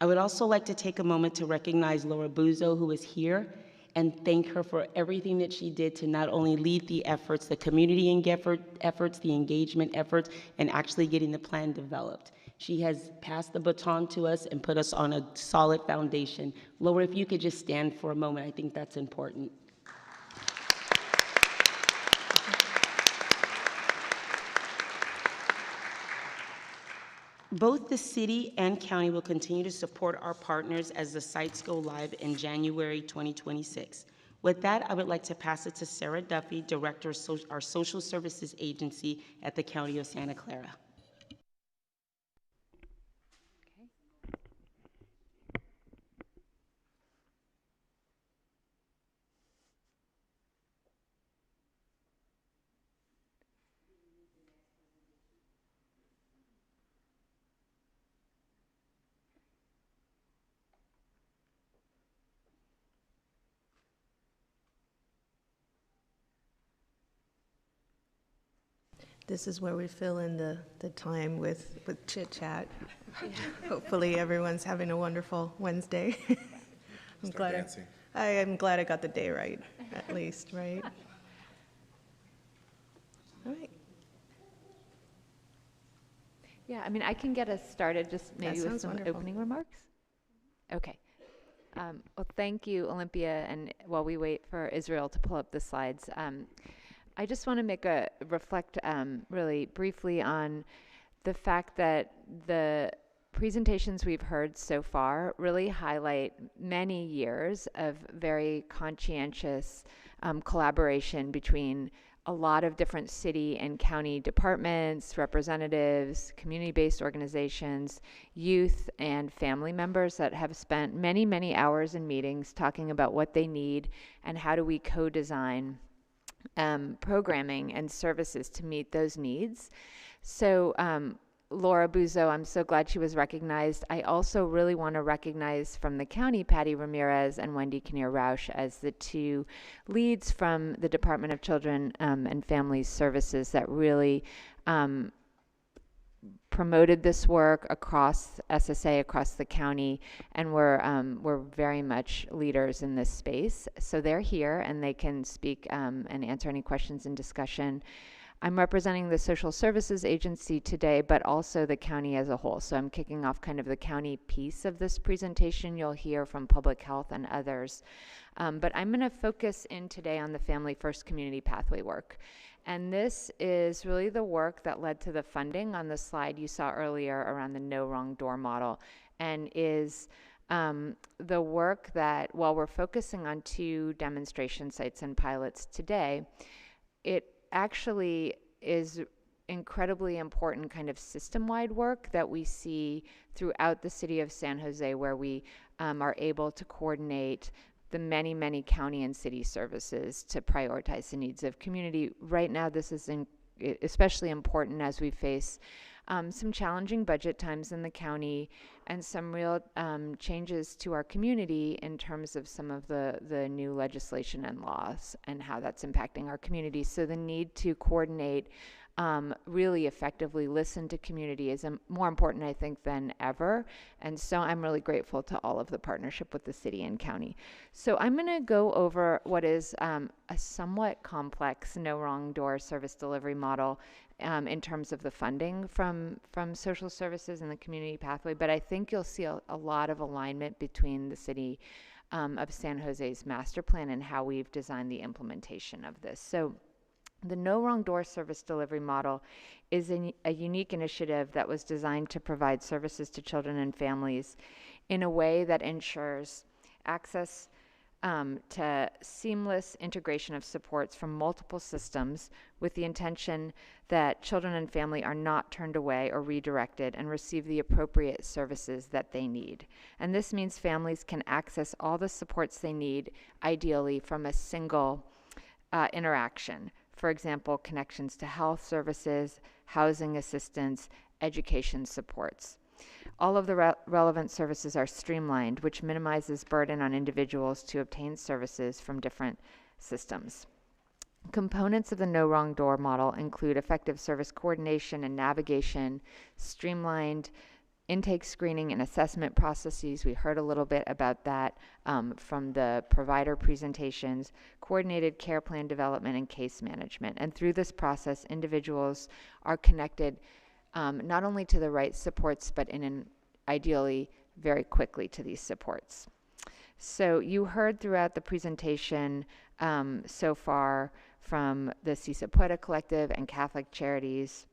I would also like to take a moment to recognize Laura Buzo, who is here, and thank her for everything that she did to not only lead the efforts, the community efforts, the engagement efforts, and actually getting the plan developed. She has passed the baton to us and put us on a solid foundation. Laura, if you could just stand for a moment, I think that's important. Both the city and county will continue to support our partners as the sites go live in January 2026. With that, I would like to pass it to Sarah Duffy, Director of our Social Services Agency at the County of Santa Clara. This is where we fill in the time with chit chat. Hopefully everyone's having a wonderful Wednesday. I'm glad I got the day right, at least, right? All right. Yeah, I mean, I can get us started just maybe with some opening remarks. Okay. Well, thank you, Olympia, and while we wait for Israel to pull up the slides, I just want to reflect really briefly on the fact that the presentations we've heard so far really highlight many years of very conscientious collaboration between a lot of different city and county departments, representatives, community-based organizations, youth, and family members that have spent many, many hours in meetings talking about what they need and how do we co-design programming and services to meet those needs. So Laura Buzo, I'm so glad she was recognized. I also really want to recognize from the county Patty Ramirez and Wendy Kinnear-Rausch as the 2 leads from the Department of Children and Family Services that really promoted this work across SSA, across the county, and we're very much leaders in this space. So they're here and they can speak and answer any questions in discussion. I'm representing the Social Services Agency today, but also the county as a whole. So I'm kicking off kind of the county piece of this presentation. You'll hear from Public Health and others. But I'm going to focus in today on the Family First Community Pathway work. And this is really the work that led to the funding on the slide you saw earlier around the No Wrong Door model, and is the work that, while we're focusing on 2 demonstration sites and pilots today, it actually is incredibly important kind of system-wide work that we see throughout the city of San Jose, where we are able to coordinate the many, many county and city services to prioritize the needs of community. Right now, this is especially important as we face some challenging budget times in the county and some real changes to our community in terms of some of the new legislation and laws and how that's impacting our community. So the need to coordinate really effectively listen to community is more important, I think, than ever. And so I'm really grateful to all of the partnership with the city and county. So I'm going to go over what is a somewhat complex no wrong door service delivery model in terms of the funding from social services and the community pathway. But I think you'll see a lot of alignment between the city of San Jose's master plan and how we've designed the implementation of this. So the No Wrong Door service delivery model is a unique initiative that was designed to provide services to children and families in a way that ensures access to seamless integration of supports from multiple systems with the intention that children and family are not turned away or redirected and receive the appropriate services that they need. And this means families can access all the supports they need, ideally from a single interaction. For example, connections to health services, housing assistance, education supports. All of the relevant services are streamlined, which minimizes burden on individuals to obtain services from different systems. Components of the No Wrong Door model include effective service coordination and navigation, streamlined intake screening and assessment processes. We heard a little bit about that from the provider presentations, coordinated care plan development and case management. And through this process, individuals are connected not only to the right supports, but ideally very quickly to these supports. So you heard throughout the presentation so far from the CSF Puebla Collective and Catholic Charities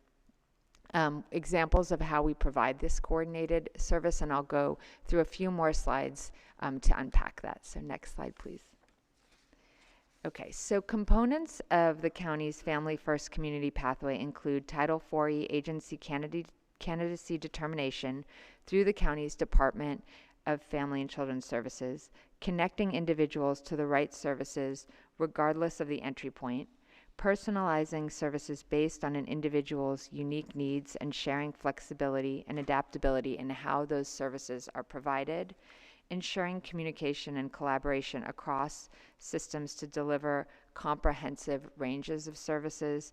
examples of how we provide this coordinated service, and I'll go through a few more slides to unpack that. So next slide, please. Okay, so components of the county's Family First Community Pathway include Title IV agency candidacy determination through the county's Department of Family and Children's Services, connecting individuals to the right services regardless of the entry point, personalizing services based on an individual's unique needs and sharing flexibility and adaptability in how those services are provided, ensuring communication and collaboration across systems to deliver comprehensive ranges of services.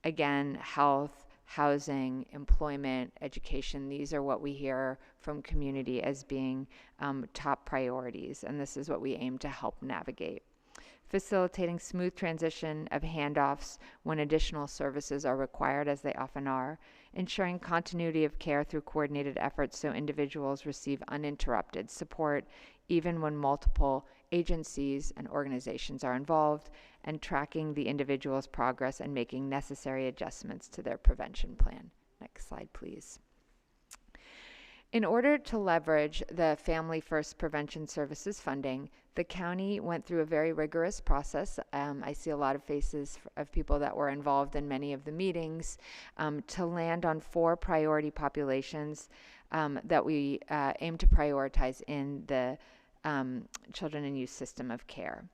Again, health, housing, employment, education, these are what we hear from community as being top priorities, and this is what we aim to help navigate. Facilitating smooth transition of handoffs when additional services are required, as they often are, ensuring continuity of care through coordinated efforts so individuals receive uninterrupted support even when multiple agencies and organizations are involved, and tracking the individual's progress and making necessary adjustments to their prevention plan. Next slide, please. In order to leverage the Family First Prevention Services funding, the county went through a very rigorous process. I see a lot of faces of people that were involved in many of the meetings to land on 4 priority populations that we aim to prioritize in the children and youth system of care.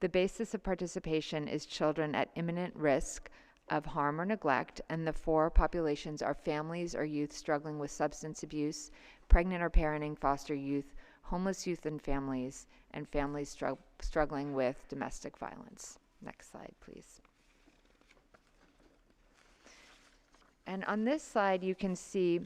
The basis of participation is children at imminent risk of harm or neglect, and the 4 populations are families or youth struggling with substance abuse, pregnant or parenting foster youth, homeless youth and families struggling with domestic violence. Next slide, please. And on this slide, you can see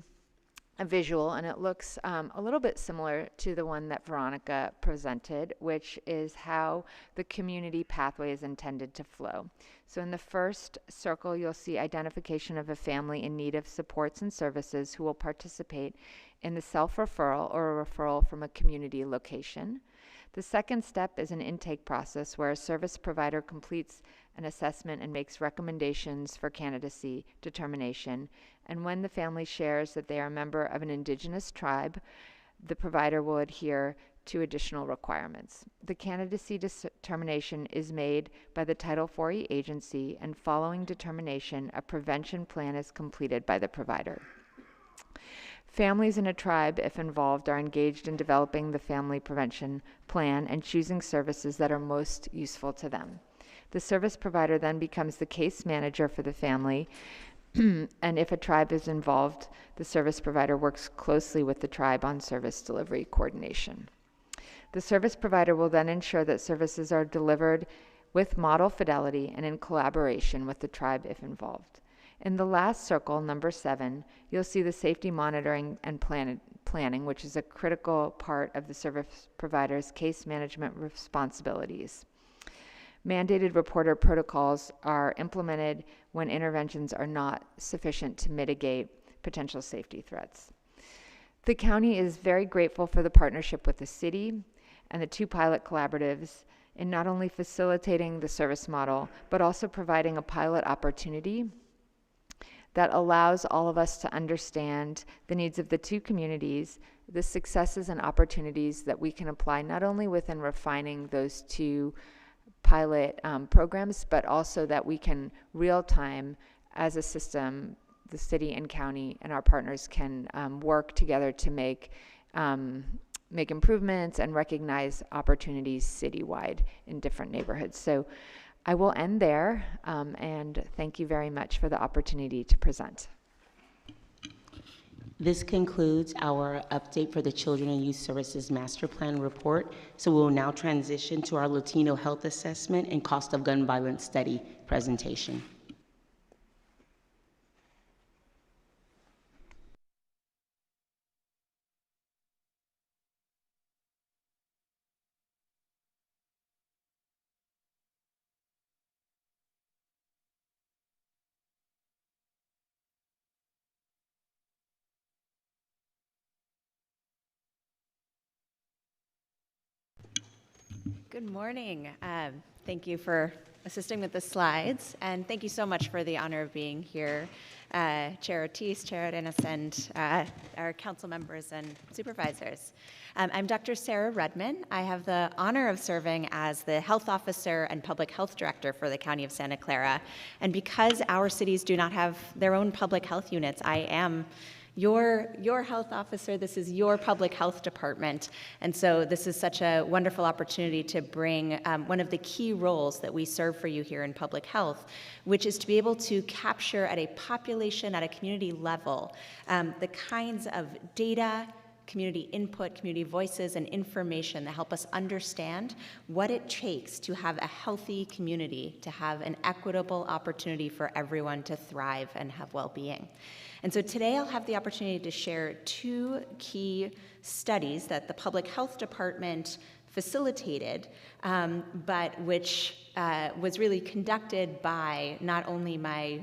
a visual, and it looks a little bit similar to the one that Veronica presented, which is how the community pathway is intended to flow. So in the first circle, you'll see identification of a family in need of supports and services who will participate in the self-referral or a referral from a community location. The second step is an intake process where a service provider completes an assessment and makes recommendations for candidacy determination. And when the family shares that they are a member of an indigenous tribe, the provider will adhere to additional requirements. The candidacy determination is made by the Title IV agency, and following determination, a prevention plan is completed by the provider. Families in a tribe, if involved, are engaged in developing the family prevention plan and choosing services that are most useful to them. The service provider then becomes the case manager for the family, and if a tribe is involved, the service provider works closely with the tribe on service delivery coordination. The service provider will then ensure that services are delivered with model fidelity and in collaboration with the tribe if involved. In the last circle, number 7, you'll see the safety monitoring and planning, which is a critical part of the service provider's case management responsibilities. Mandated reporter protocols are implemented when interventions are not sufficient to mitigate potential safety threats. The county is very grateful for the partnership with the city and the 2 pilot collaboratives in not only facilitating the service model, but also providing a pilot opportunity that allows all of us to understand the needs of the 2 communities, the successes and opportunities that we can apply not only within refining those 2 pilot programs, but also that we can real-time as a system, the city and county and our partners can work together to make improvements and recognize opportunities citywide in different neighborhoods. So I will end there, and thank you very much for the opportunity to present. This concludes our update for the Children and Youth Services Master Plan report. So we'll now transition to our Latino Health Assessment and Cost of Gun Violence Study presentation. Good morning. Thank you for assisting with the slides, and thank you so much for the honor of being here, Chair Ortiz, Chair Arenas, and our council members and supervisors. I'm Dr. Sarah Rudman. I have the honor of serving as the Health Officer and Public Health Director for the County of Santa Clara. And because our cities do not have their own public health units, I am your health officer. This is your public health department. And so this is such a wonderful opportunity to bring one of the key roles that we serve for you here in public health, which is to be able to capture at a population, at a community level, the kinds of data, community input, community voices, and information that help us understand what it takes to have a healthy community, to have an equitable opportunity for everyone to thrive and have well-being. And so today I'll have the opportunity to share 2 key studies that the Public Health Department facilitated, but which was really conducted by not only my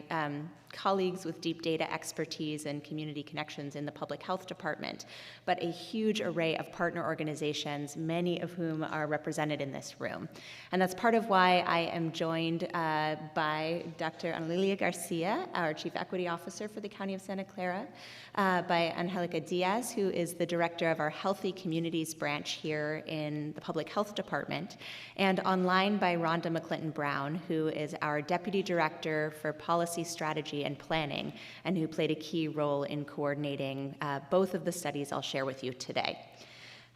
colleagues with deep data expertise and community connections in the Public Health Department, but a huge array of partner organizations, many of whom are represented in this room. And that's part of why I am joined by Dr. Ana Lilia Garcia, our Chief Equity Officer for the County of Santa Clara, by Angelica Diaz, who is the Director of our Healthy Communities branch here in the Public Health Department, and online by Rhonda McClinton Brown, who is our Deputy Director for Policy Strategy and Planning, and who played a key role in coordinating both of the studies I'll share with you today.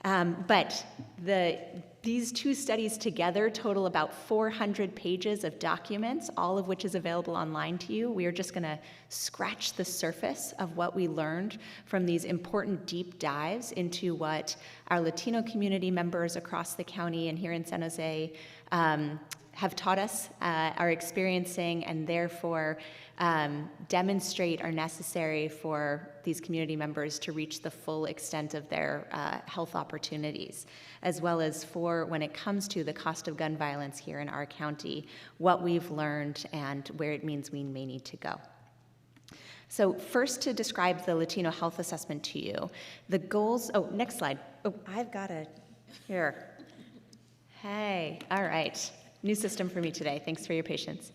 But these 2 studies together total about 400 pages of documents, all of which is available online to you. We are just going to scratch the surface of what we learned from these important deep dives into what our Latino community members across the county and here in San Jose have taught us, are experiencing, and therefore demonstrate are necessary for these community members to reach the full extent of their health opportunities, as well as for when it comes to the cost of gun violence here in our county, what we've learned and where it means we may need to go. So first, to describe the Latino Health Assessment to you, the goals, next slide. I've got it here. Hey, all right. New system for me today. Thanks for your patience.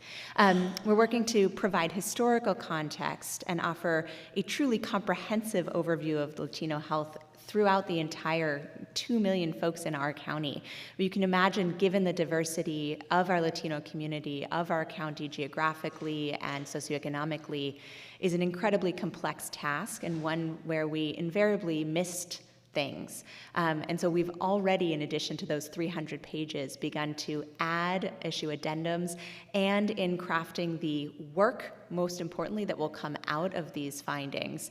We're working to provide historical context and offer a truly comprehensive overview of Latino health throughout the entire 2 million folks in our county. You can imagine, given the diversity of our Latino community, of our county geographically and socioeconomically, is an incredibly complex task and one where we invariably missed things. And so we've already, in addition to those 300 pages, begun to add issue addendums, and in crafting the work most importantly, that will come out of these findings,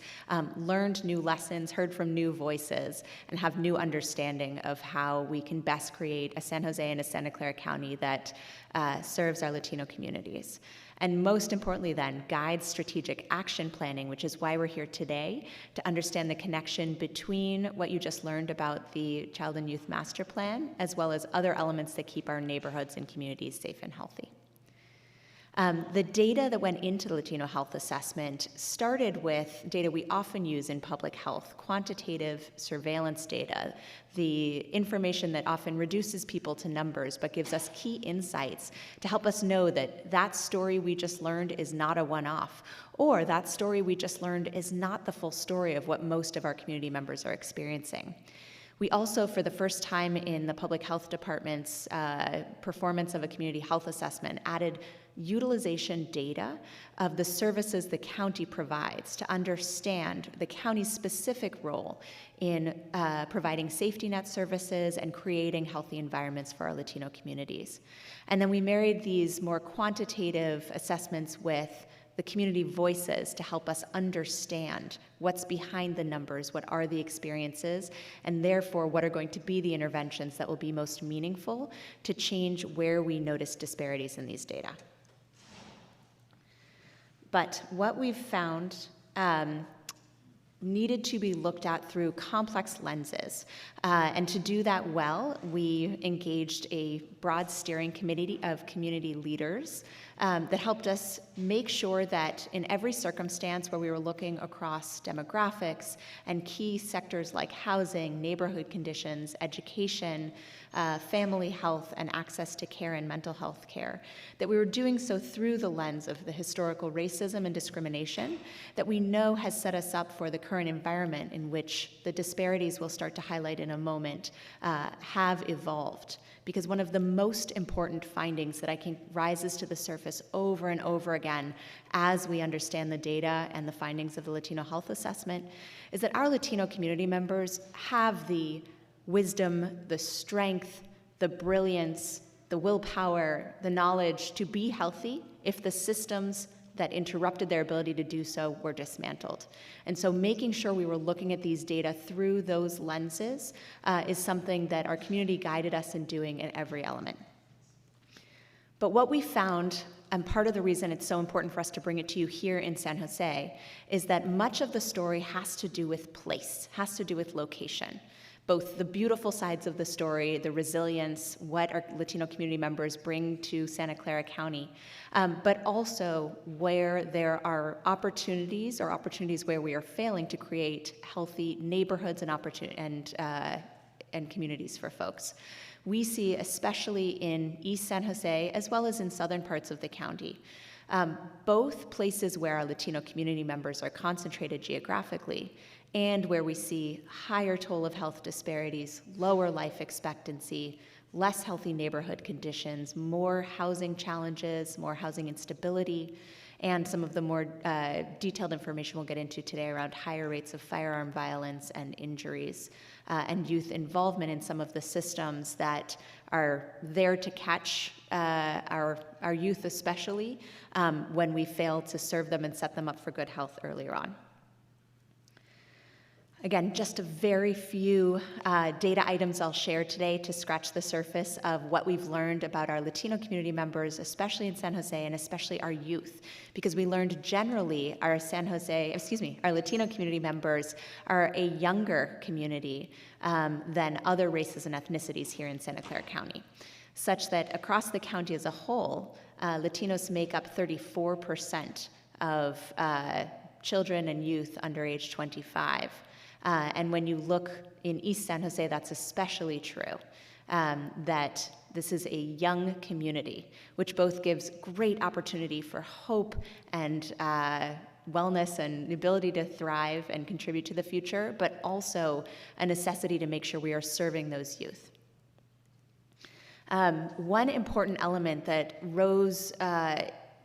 learned new lessons, heard from new voices, and have new understanding of how we can best create a San Jose and a Santa Clara County that serves our Latino communities. And most importantly then, guides strategic action planning, which is why we're here today, to understand the connection between what you just learned about the Child and Youth Master Plan, as well as other elements that keep our neighborhoods and communities safe and healthy. The data that went into the Latino Health Assessment started with data we often use in public health, quantitative surveillance data, the information that often reduces people to numbers but gives us key insights to help us know that that story we just learned is not a one-off, or that story we just learned is not the full story of what most of our community members are experiencing. We also, for the first time in the Public Health Department's performance of a community health assessment, added utilization data of the services the county provides to understand the county's specific role in providing safety net services and creating healthy environments for our Latino communities. And then we married these more quantitative assessments with the community voices to help us understand what's behind the numbers, what are the experiences, and therefore what are going to be the interventions that will be most meaningful to change where we notice disparities in these data. But what we've found needed to be looked at through complex lenses. And to do that well, we engaged a broad steering committee of community leaders that helped us make sure that in every circumstance where we were looking across demographics and key sectors like housing, neighborhood conditions, education, family health, and access to care and mental health care, that we were doing so through the lens of the historical racism and discrimination that we know has set us up for the current environment in which the disparities we'll start to highlight in a moment have evolved. Because one of the most important findings that I think rises to the surface over and over again as we understand the data and the findings of the Latino Health Assessment is that our Latino community members have the wisdom, the strength, the brilliance, the willpower, the knowledge to be healthy if the systems that interrupted their ability to do so were dismantled. And so making sure we were looking at these data through those lenses is something that our community guided us in doing in every element. But what we found, and part of the reason it's so important for us to bring it to you here in San Jose, is that much of the story has to do with place, has to do with location. Both the beautiful sides of the story, the resilience, what our Latino community members bring to Santa Clara County, but also where there are opportunities or opportunities where we are failing to create healthy neighborhoods and communities for folks. We see, especially in East San Jose, as well as in southern parts of the county, both places where our Latino community members are concentrated geographically and where we see higher toll of health disparities, lower life expectancy, less healthy neighborhood conditions, more housing challenges, more housing instability, and some of the more detailed information we'll get into today around higher rates of firearm violence and injuries, and youth involvement in some of the systems that are there to catch our youth especially when we fail to serve them and set them up for good health earlier on. Again, just a very few data items I'll share today to scratch the surface of what we've learned about our Latino community members, especially in San Jose, and especially our youth, because we learned generally our Latino community members are a younger community than other races and ethnicities here in Santa Clara County, such that across the county as a whole, Latinos make up 34% of children and youth under age 25. And when you look in East San Jose, that's especially true, that this is a young community, which both gives great opportunity for hope and wellness and the ability to thrive and contribute to the future, but also a necessity to make sure we are serving those youth. One important element that rose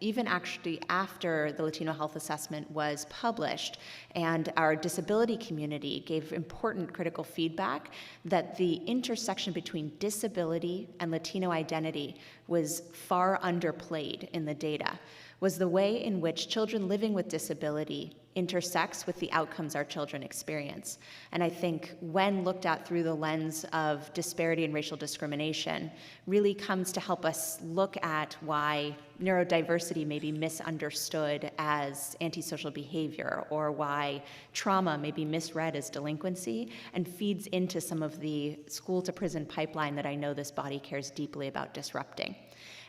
even actually after the Latino Health Assessment was published, and our disability community gave important critical feedback that the intersection between disability and Latino identity was far underplayed in the data, was the way in which children living with disability intersects with the outcomes our children experience. And I think when looked at through the lens of disparity and racial discrimination, really comes to help us look at why neurodiversity may be misunderstood as antisocial behavior, or why trauma may be misread as delinquency, and feeds into some of the school to prison pipeline that I know this body cares deeply about disrupting.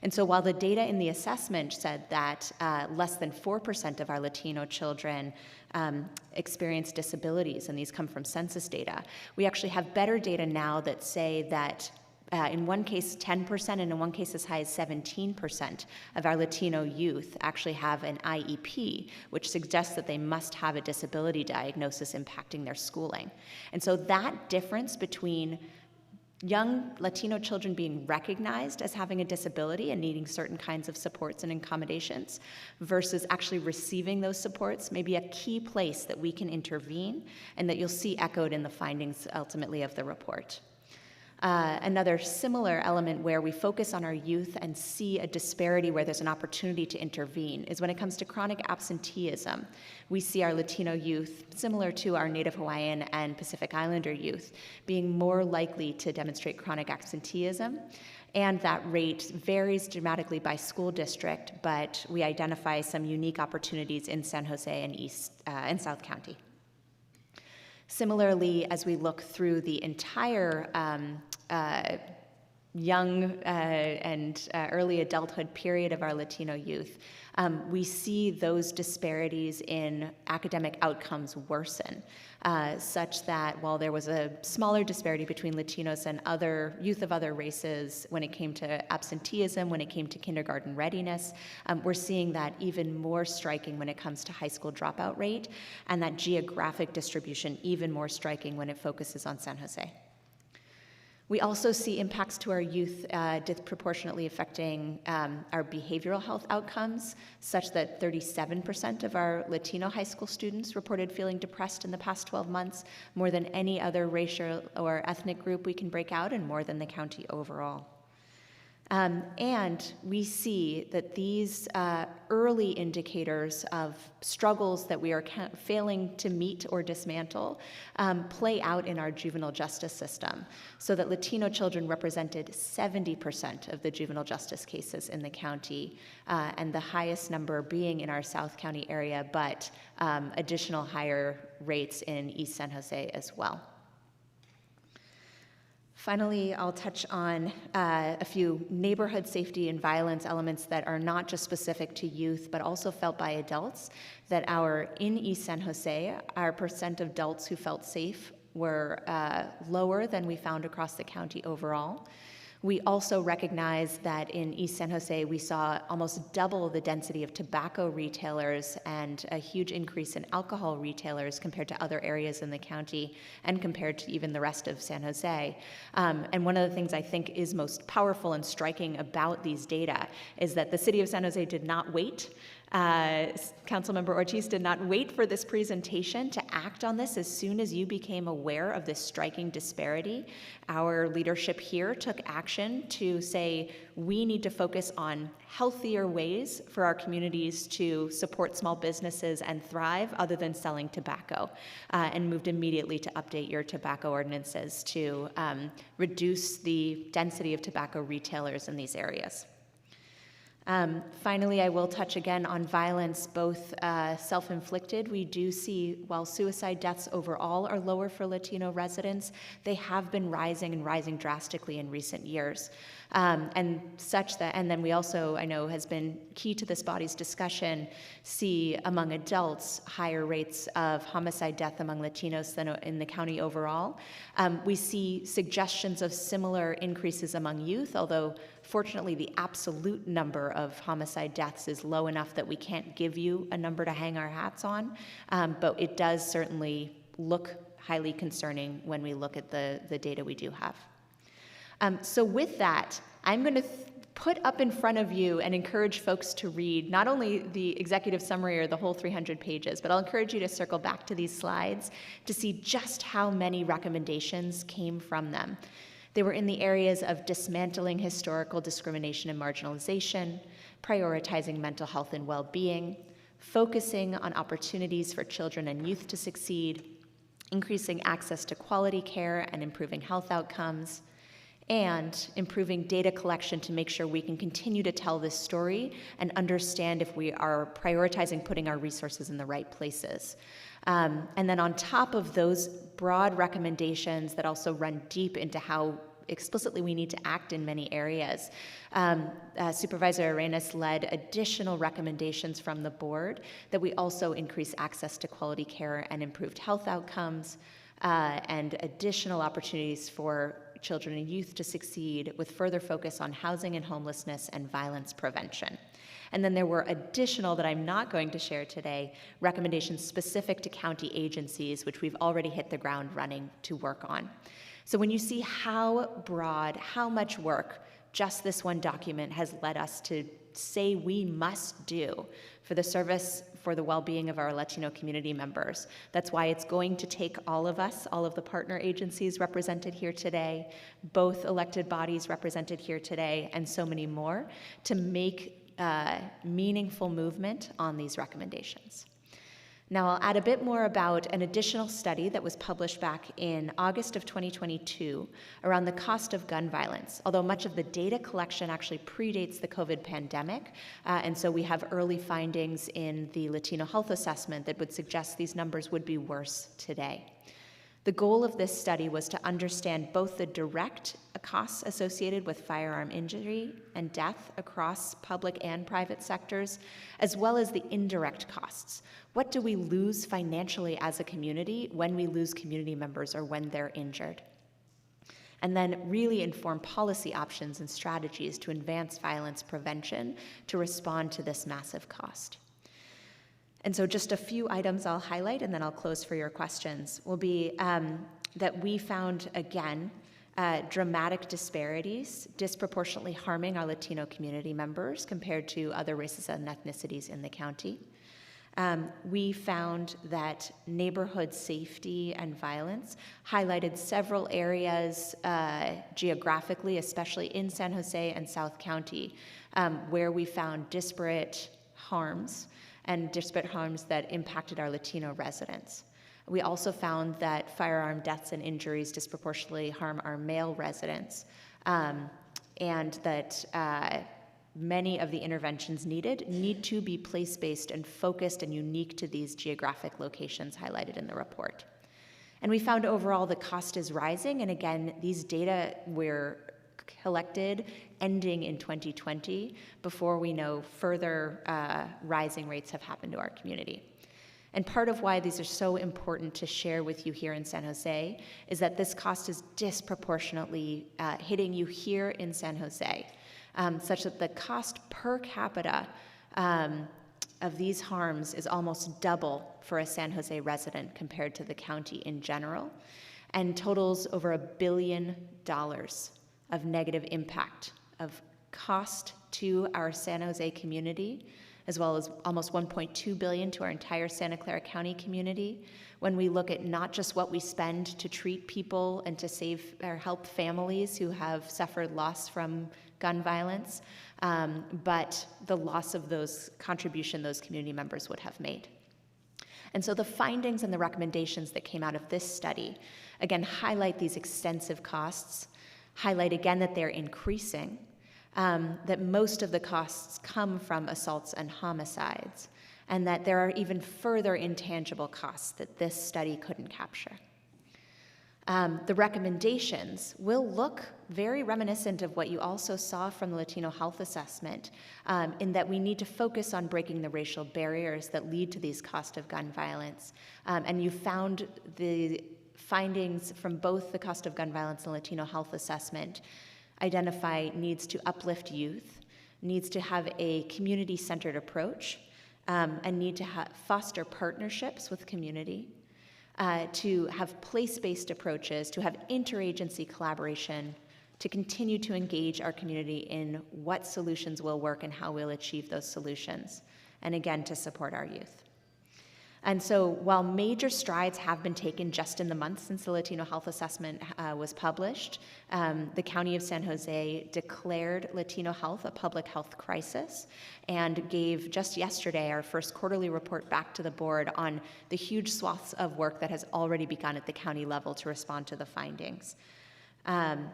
And so while the data in the assessment said that less than 4% of our Latino children experience disabilities, and these come from census data, we actually have better data now that say that in one case 10%, and in one case as high as 17% of our Latino youth actually have an IEP, which suggests that they must have a disability diagnosis impacting their schooling. And so that difference between young Latino children being recognized as having a disability and needing certain kinds of supports and accommodations versus actually receiving those supports may be a key place that we can intervene, and that you'll see echoed in the findings ultimately of the report. Another similar element where we focus on our youth and see a disparity where there's an opportunity to intervene is when it comes to chronic absenteeism. We see our Latino youth, similar to our Native Hawaiian and Pacific Islander youth, being more likely to demonstrate chronic absenteeism. And that rate varies dramatically by school district, but we identify some unique opportunities in San Jose and and South County. Similarly, as we look through the entire young and early adulthood period of our Latino youth, we see those disparities in academic outcomes worsen, such that while there was a smaller disparity between Latinos and other youth of other races when it came to absenteeism, when it came to kindergarten readiness, we're seeing that even more striking when it comes to high school dropout rate, and that geographic distribution even more striking when it focuses on San Jose. We also see impacts to our youth disproportionately affecting our behavioral health outcomes, such that 37% of our Latino high school students reported feeling depressed in the past 12 months, more than any other racial or ethnic group we can break out, and more than the county overall. And we see that these early indicators of struggles that we are failing to meet or dismantle play out in our juvenile justice system, so that Latino children represented 70% of the juvenile justice cases in the county, and the highest number being in our South County area, but additional higher rates in East San Jose as well. Finally, I'll touch on a few neighborhood safety and violence elements that are not just specific to youth, but also felt by adults, that in East San Jose, our percent of adults who felt safe were lower than we found across the county overall. We also recognize that in East San Jose, we saw almost double the density of tobacco retailers and a huge increase in alcohol retailers compared to other areas in the county and compared to even the rest of San Jose. And one of the things I think is most powerful and striking about these data is that the city of San Jose did not wait. Councilmember Ortiz did not wait for this presentation to act on this. As soon as you became aware of this striking disparity, our leadership here took action to say we need to focus on healthier ways for our communities to support small businesses and thrive other than selling tobacco, and moved immediately to update your tobacco ordinances to reduce the density of tobacco retailers in these areas. Finally, I will touch again on violence, both self-inflicted. We do see, while suicide deaths overall are lower for Latino residents, they have been rising and rising drastically in recent years. And then we also, I know has been key to this body's discussion, see among adults higher rates of homicide death among Latinos than in the county overall. We see suggestions of similar increases among youth, although fortunately the absolute number of homicide deaths is low enough that we can't give you a number to hang our hats on, but it does certainly look highly concerning when we look at the data we do have. So with that, I'm going to put up in front of you and encourage folks to read not only the executive summary or the whole 300 pages, but I'll encourage you to circle back to these slides to see just how many recommendations came from them. They were in the areas of dismantling historical discrimination and marginalization, prioritizing mental health and well-being, focusing on opportunities for children and youth to succeed, increasing access to quality care and improving health outcomes, and improving data collection to make sure we can continue to tell this story and understand if we are prioritizing putting our resources in the right places. And then on top of those broad recommendations that also run deep into how explicitly we need to act in many areas, Supervisor Arenas led additional recommendations from the board that we also increase access to quality care and improved health outcomes, and additional opportunities for children and youth to succeed with further focus on housing and homelessness and violence prevention. And then there were additional that I'm not going to share today, recommendations specific to county agencies, which we've already hit the ground running to work on. So when you see how broad, how much work just this one document has led us to say we must do for the service for the well-being of our Latino community members. That's why it's going to take all of us, all of the partner agencies represented here today, both elected bodies represented here today, and so many more, to make meaningful movement on these recommendations. Now, I'll add a bit more about an additional study that was published back in August of 2022 around the cost of gun violence, although much of the data collection actually predates the COVID pandemic, and so we have early findings in the Latino Health Assessment that would suggest these numbers would be worse today. The goal of this study was to understand both the direct costs associated with firearm injury and death across public and private sectors, as well as the indirect costs. What do we lose financially as a community when we lose community members or when they're injured? And then really inform policy options and strategies to advance violence prevention to respond to this massive cost. And so just a few items I'll highlight, and then I'll close for your questions, will be that we found, again, dramatic disparities disproportionately harming our Latino community members compared to other races and ethnicities in the county. We found that neighborhood safety and violence highlighted several areas geographically, especially in San Jose and South County, where we found disparate harms that impacted our Latino residents. We also found that firearm deaths and injuries disproportionately harm our male residents, and that many of the interventions need to be place-based and focused and unique to these geographic locations highlighted in the report. And we found overall the cost is rising, and again, these data were collected ending in 2020 before we know further rising rates have happened to our community. And part of why these are so important to share with you here in San Jose is that this cost is disproportionately hitting you here in San Jose, such that the cost per capita of these harms is almost double for a San Jose resident compared to the county in general, and totals over $1 billion of negative impact of cost to our San Jose community, as well as almost $1.2 billion to our entire Santa Clara County community, when we look at not just what we spend to treat people and to save or help families who have suffered loss from gun violence, but the loss of those contribution those community members would have made. And so the findings and the recommendations that came out of this study, again, highlight these extensive costs, highlight again that they're increasing, that most of the costs come from assaults and homicides, and that there are even further intangible costs that this study couldn't capture. The recommendations will look very reminiscent of what you also saw from the Latino Health Assessment, in that we need to focus on breaking the racial barriers that lead to these costs of gun violence. And you found the findings from both the cost of gun violence and Latino Health Assessment identify needs to uplift youth, needs to have a community-centered approach, and need to foster partnerships with community, to have place-based approaches, to have interagency collaboration, to continue to engage our community in what solutions will work and how we'll achieve those solutions, and again, to support our youth. And so while major strides have been taken just in the months since the Latino Health Assessment was published, the County of San Jose declared Latino health a public health crisis and gave just yesterday our first quarterly report back to the board on the huge swaths of work that has already begun at the county level to respond to the findings. There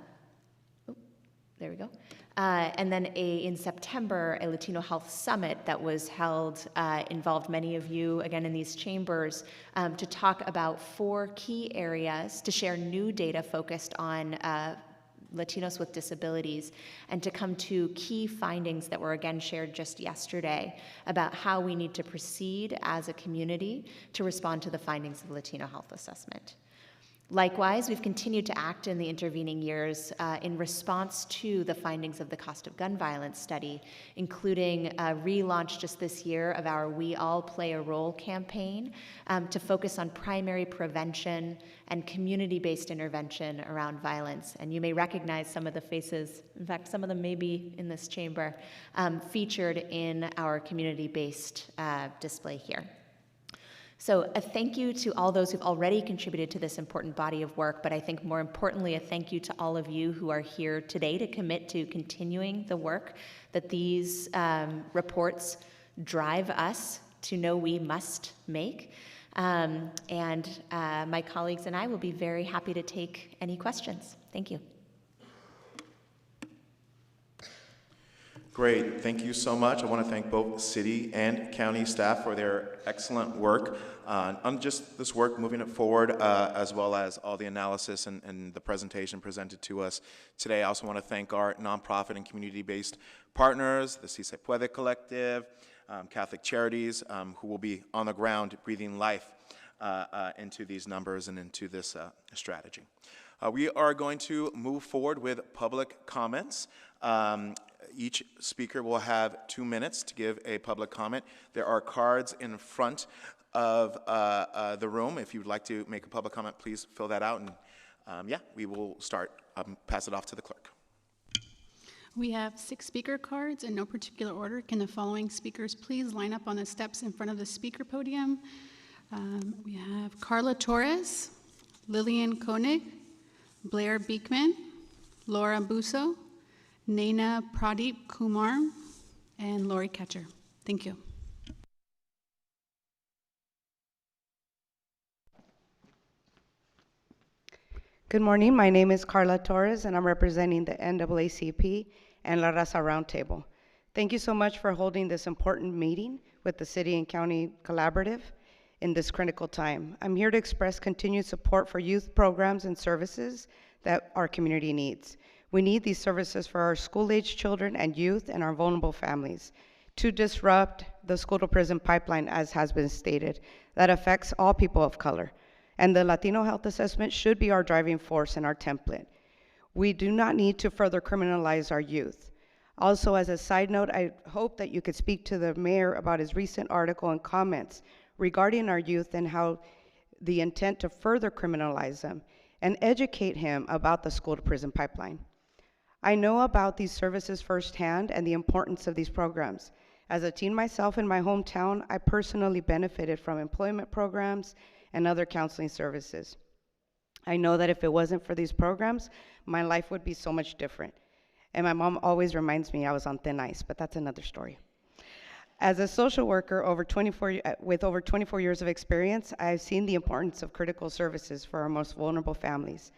we go. And then in September, a Latino Health Summit that was held involved many of you, again, in these chambers, to talk about 4 key areas, to share new data focused on Latinos with disabilities, and to come to key findings that were again shared just yesterday about how we need to proceed as a community to respond to the findings of the Latino Health Assessment. Likewise, we've continued to act in the intervening years in response to the findings of the cost of gun violence study, including a relaunch just this year of our We All Play a Role campaign to focus on primary prevention and community-based intervention around violence. And you may recognize some of the faces, in fact, some of them may be in this chamber, featured in our community-based display here. So a thank you to all those who've already contributed to this important body of work, but I think more importantly, a thank you to all of you who are here today to commit to continuing the work that these reports drive us to know we must make. My colleagues and I will be very happy to take any questions. Thank you. Great, thank you so much. I want to thank both city and county staff for their excellent work on just this work, moving it forward, as well as all the analysis and the presentation presented to us today. I also want to thank our nonprofit and community-based partners, the Si Se Puede Collective, Catholic Charities, who will be on the ground breathing life into these numbers and into this strategy. We are going to move forward with public comments. Each speaker will have 2 minutes to give a public comment. There are cards in front of the room. If you'd like to make a public comment, please fill that out. And yeah, we will start. Pass it off to the clerk. We have 6 speaker cards in no particular order. Can the following speakers please line up on the steps in front of the speaker podium? We have Carla Torres, Lillian Koenig, Blair Beekman, Laura Busso, Naina Pradeep Kumar, and Lori Ketcher. Thank you. Good morning. My name is Carla Torres, and I'm representing the NAACP and La Raza Roundtable. Thank you so much for holding this important meeting with the City and County Collaborative in this critical time. I'm here to express continued support for youth programs and services that our community needs. We need these services for our school-age children and youth and our vulnerable families to disrupt the school-to-prison pipeline, as has been stated, that affects all people of color. And the Latino Health Assessment should be our driving force and our template. We do not need to further criminalize our youth. Also, as a side note, I hope that you could speak to the mayor about his recent article and comments regarding our youth and how the intent to further criminalize them, and educate him about the school-to-prison pipeline. I know about these services firsthand and the importance of these programs. As a teen myself in my hometown, I personally benefited from employment programs and other counseling services. I know that if it wasn't for these programs, my life would be so much different. And my mom always reminds me I was on thin ice, but that's another story. As a social worker with over 24 years of experience, I've seen the importance of critical services for our most vulnerable families.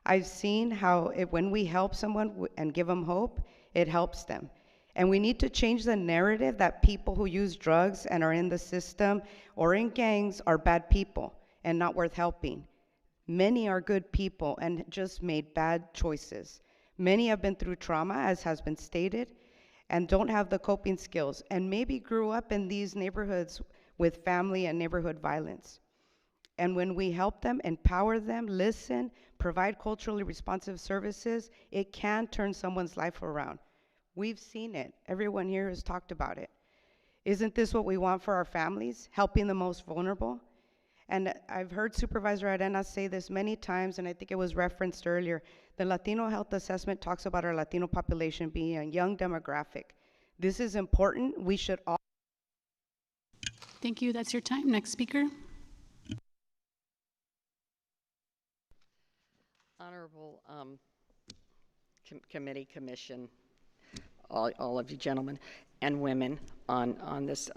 I've seen how when we help someone and give them hope, it helps them. And we need to change the narrative that people who use drugs and are in the system or in gangs are bad people and not worth helping. Many are good people and just made bad choices. Many have been through trauma, as has been stated, and don't have the coping skills, and maybe grew up in these neighborhoods with family and neighborhood violence. And when we help them, empower them, listen, provide culturally responsive services, it can turn someone's life around. We've seen it. Everyone here has talked about it. Isn't this what we want for our families, helping the most vulnerable? And I've heard Supervisor Arenas say this many times, and I think it was referenced earlier, The Latino Health Assessment talks about our Latino population being a young demographic. This is important. We should all. Thank you. That's your time. Next speaker. Honorable committee, commission, all of you gentlemen and women on this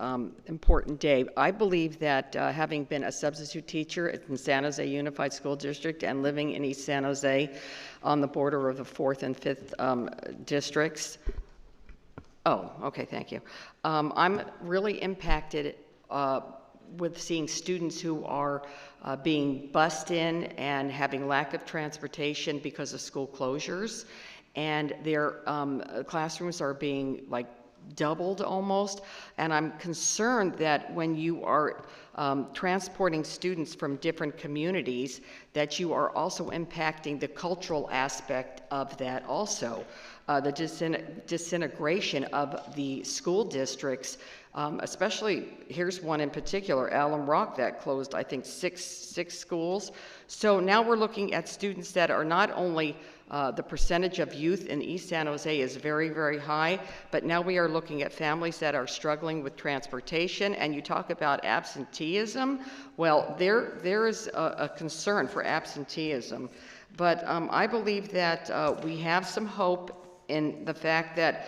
important day. I believe that having been a substitute teacher in San Jose Unified School District and living in East San Jose on the border of the 4th and 5th districts. Oh, okay, thank you. I'm really impacted with seeing students who are being bussed in and having lack of transportation because of school closures, and their classrooms are being like doubled almost, and I'm concerned that when you are transporting students from different communities, that you are also impacting the cultural aspect of that also. The disintegration of the school districts, especially, here's one in particular, Alum Rock, that closed, I think, six schools. So now we're looking at students that are not only the percentage of youth in East San Jose is very, very high, but now we are looking at families that are struggling with transportation, and you talk about absenteeism. Well, there is a concern for absenteeism, but I believe that we have some hope in the fact that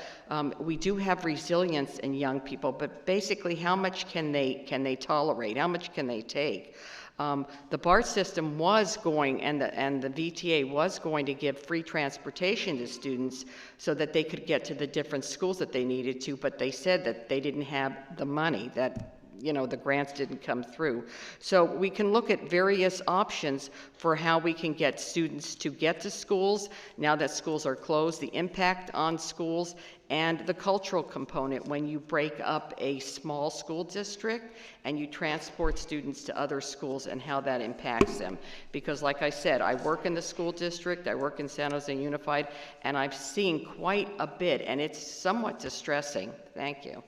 we do have resilience in young people, but basically how much can they tolerate? How much can they take? The BART system was going, and the VTA was going to give free transportation to students so that they could get to the different schools that they needed to, but they said that they didn't have the money, that the grants didn't come through. So we can look at various options for how we can get students to get to schools now that schools are closed, the impact on schools, and the cultural component when you break up a small school district and you transport students to other schools and how that impacts them. Because like I said, I work in the school district, I work in San Jose Unified, and I've seen quite a bit, and it's somewhat distressing. Thank you.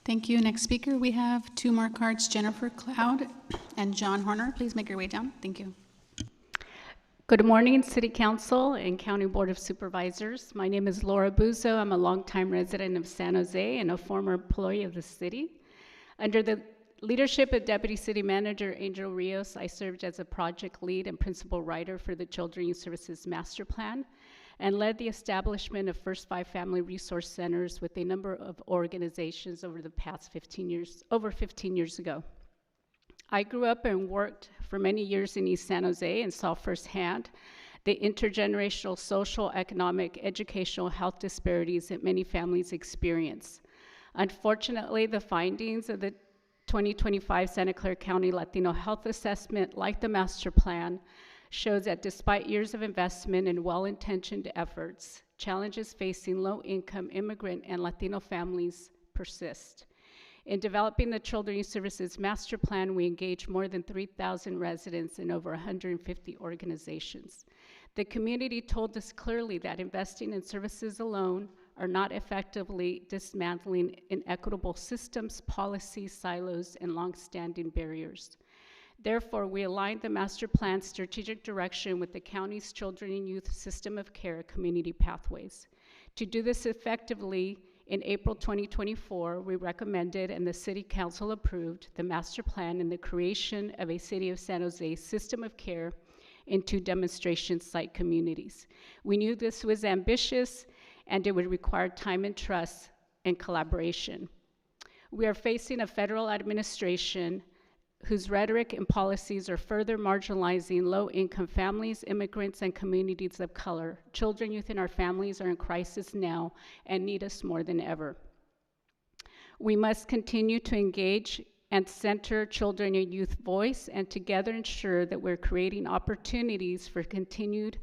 Thank you. Next speaker, we have 2 more cards, Jennifer Cloud and John Horner. Please make your way down. Thank you. Good morning, City Council and County Board of Supervisors. My name is Laura Buzo. I'm a longtime resident of San Jose and a former employee of the city. Under the leadership of Deputy City Manager Angel Rios, I served as a project lead and principal writer for the Children Youth Services Master Plan and led the establishment of First 5 Family Resource Centers with a number of organizations over the past 15 years ago. I grew up and worked for many years in East San Jose and saw firsthand the intergenerational social, economic, educational, health disparities that many families experience. Unfortunately, the findings of the 2025 Santa Clara County Latino Health Assessment, like the master plan, shows that despite years of investment and well-intentioned efforts, challenges facing low-income immigrant and Latino families persist. In developing the Children Youth Services Master Plan, we engaged more than 3,000 residents in over 150 organizations. The community told us clearly that investing in services alone are not effectively dismantling inequitable systems, policies, silos, and long-standing barriers. Therefore, we aligned the master plan's strategic direction with the county's children and youth system of care community pathways. To do this effectively, in April 2024, we recommended and the City Council approved the master plan and the creation of a City of San Jose system of care in 2 demonstration site communities. We knew this was ambitious and it would require time and trust and collaboration. We are facing a federal administration whose rhetoric and policies are further marginalizing low-income families, immigrants, and communities of color. Children, youth, and our families are in crisis now and need us more than ever. We must continue to engage and center children and youth voice and together ensure that we're creating opportunities for continued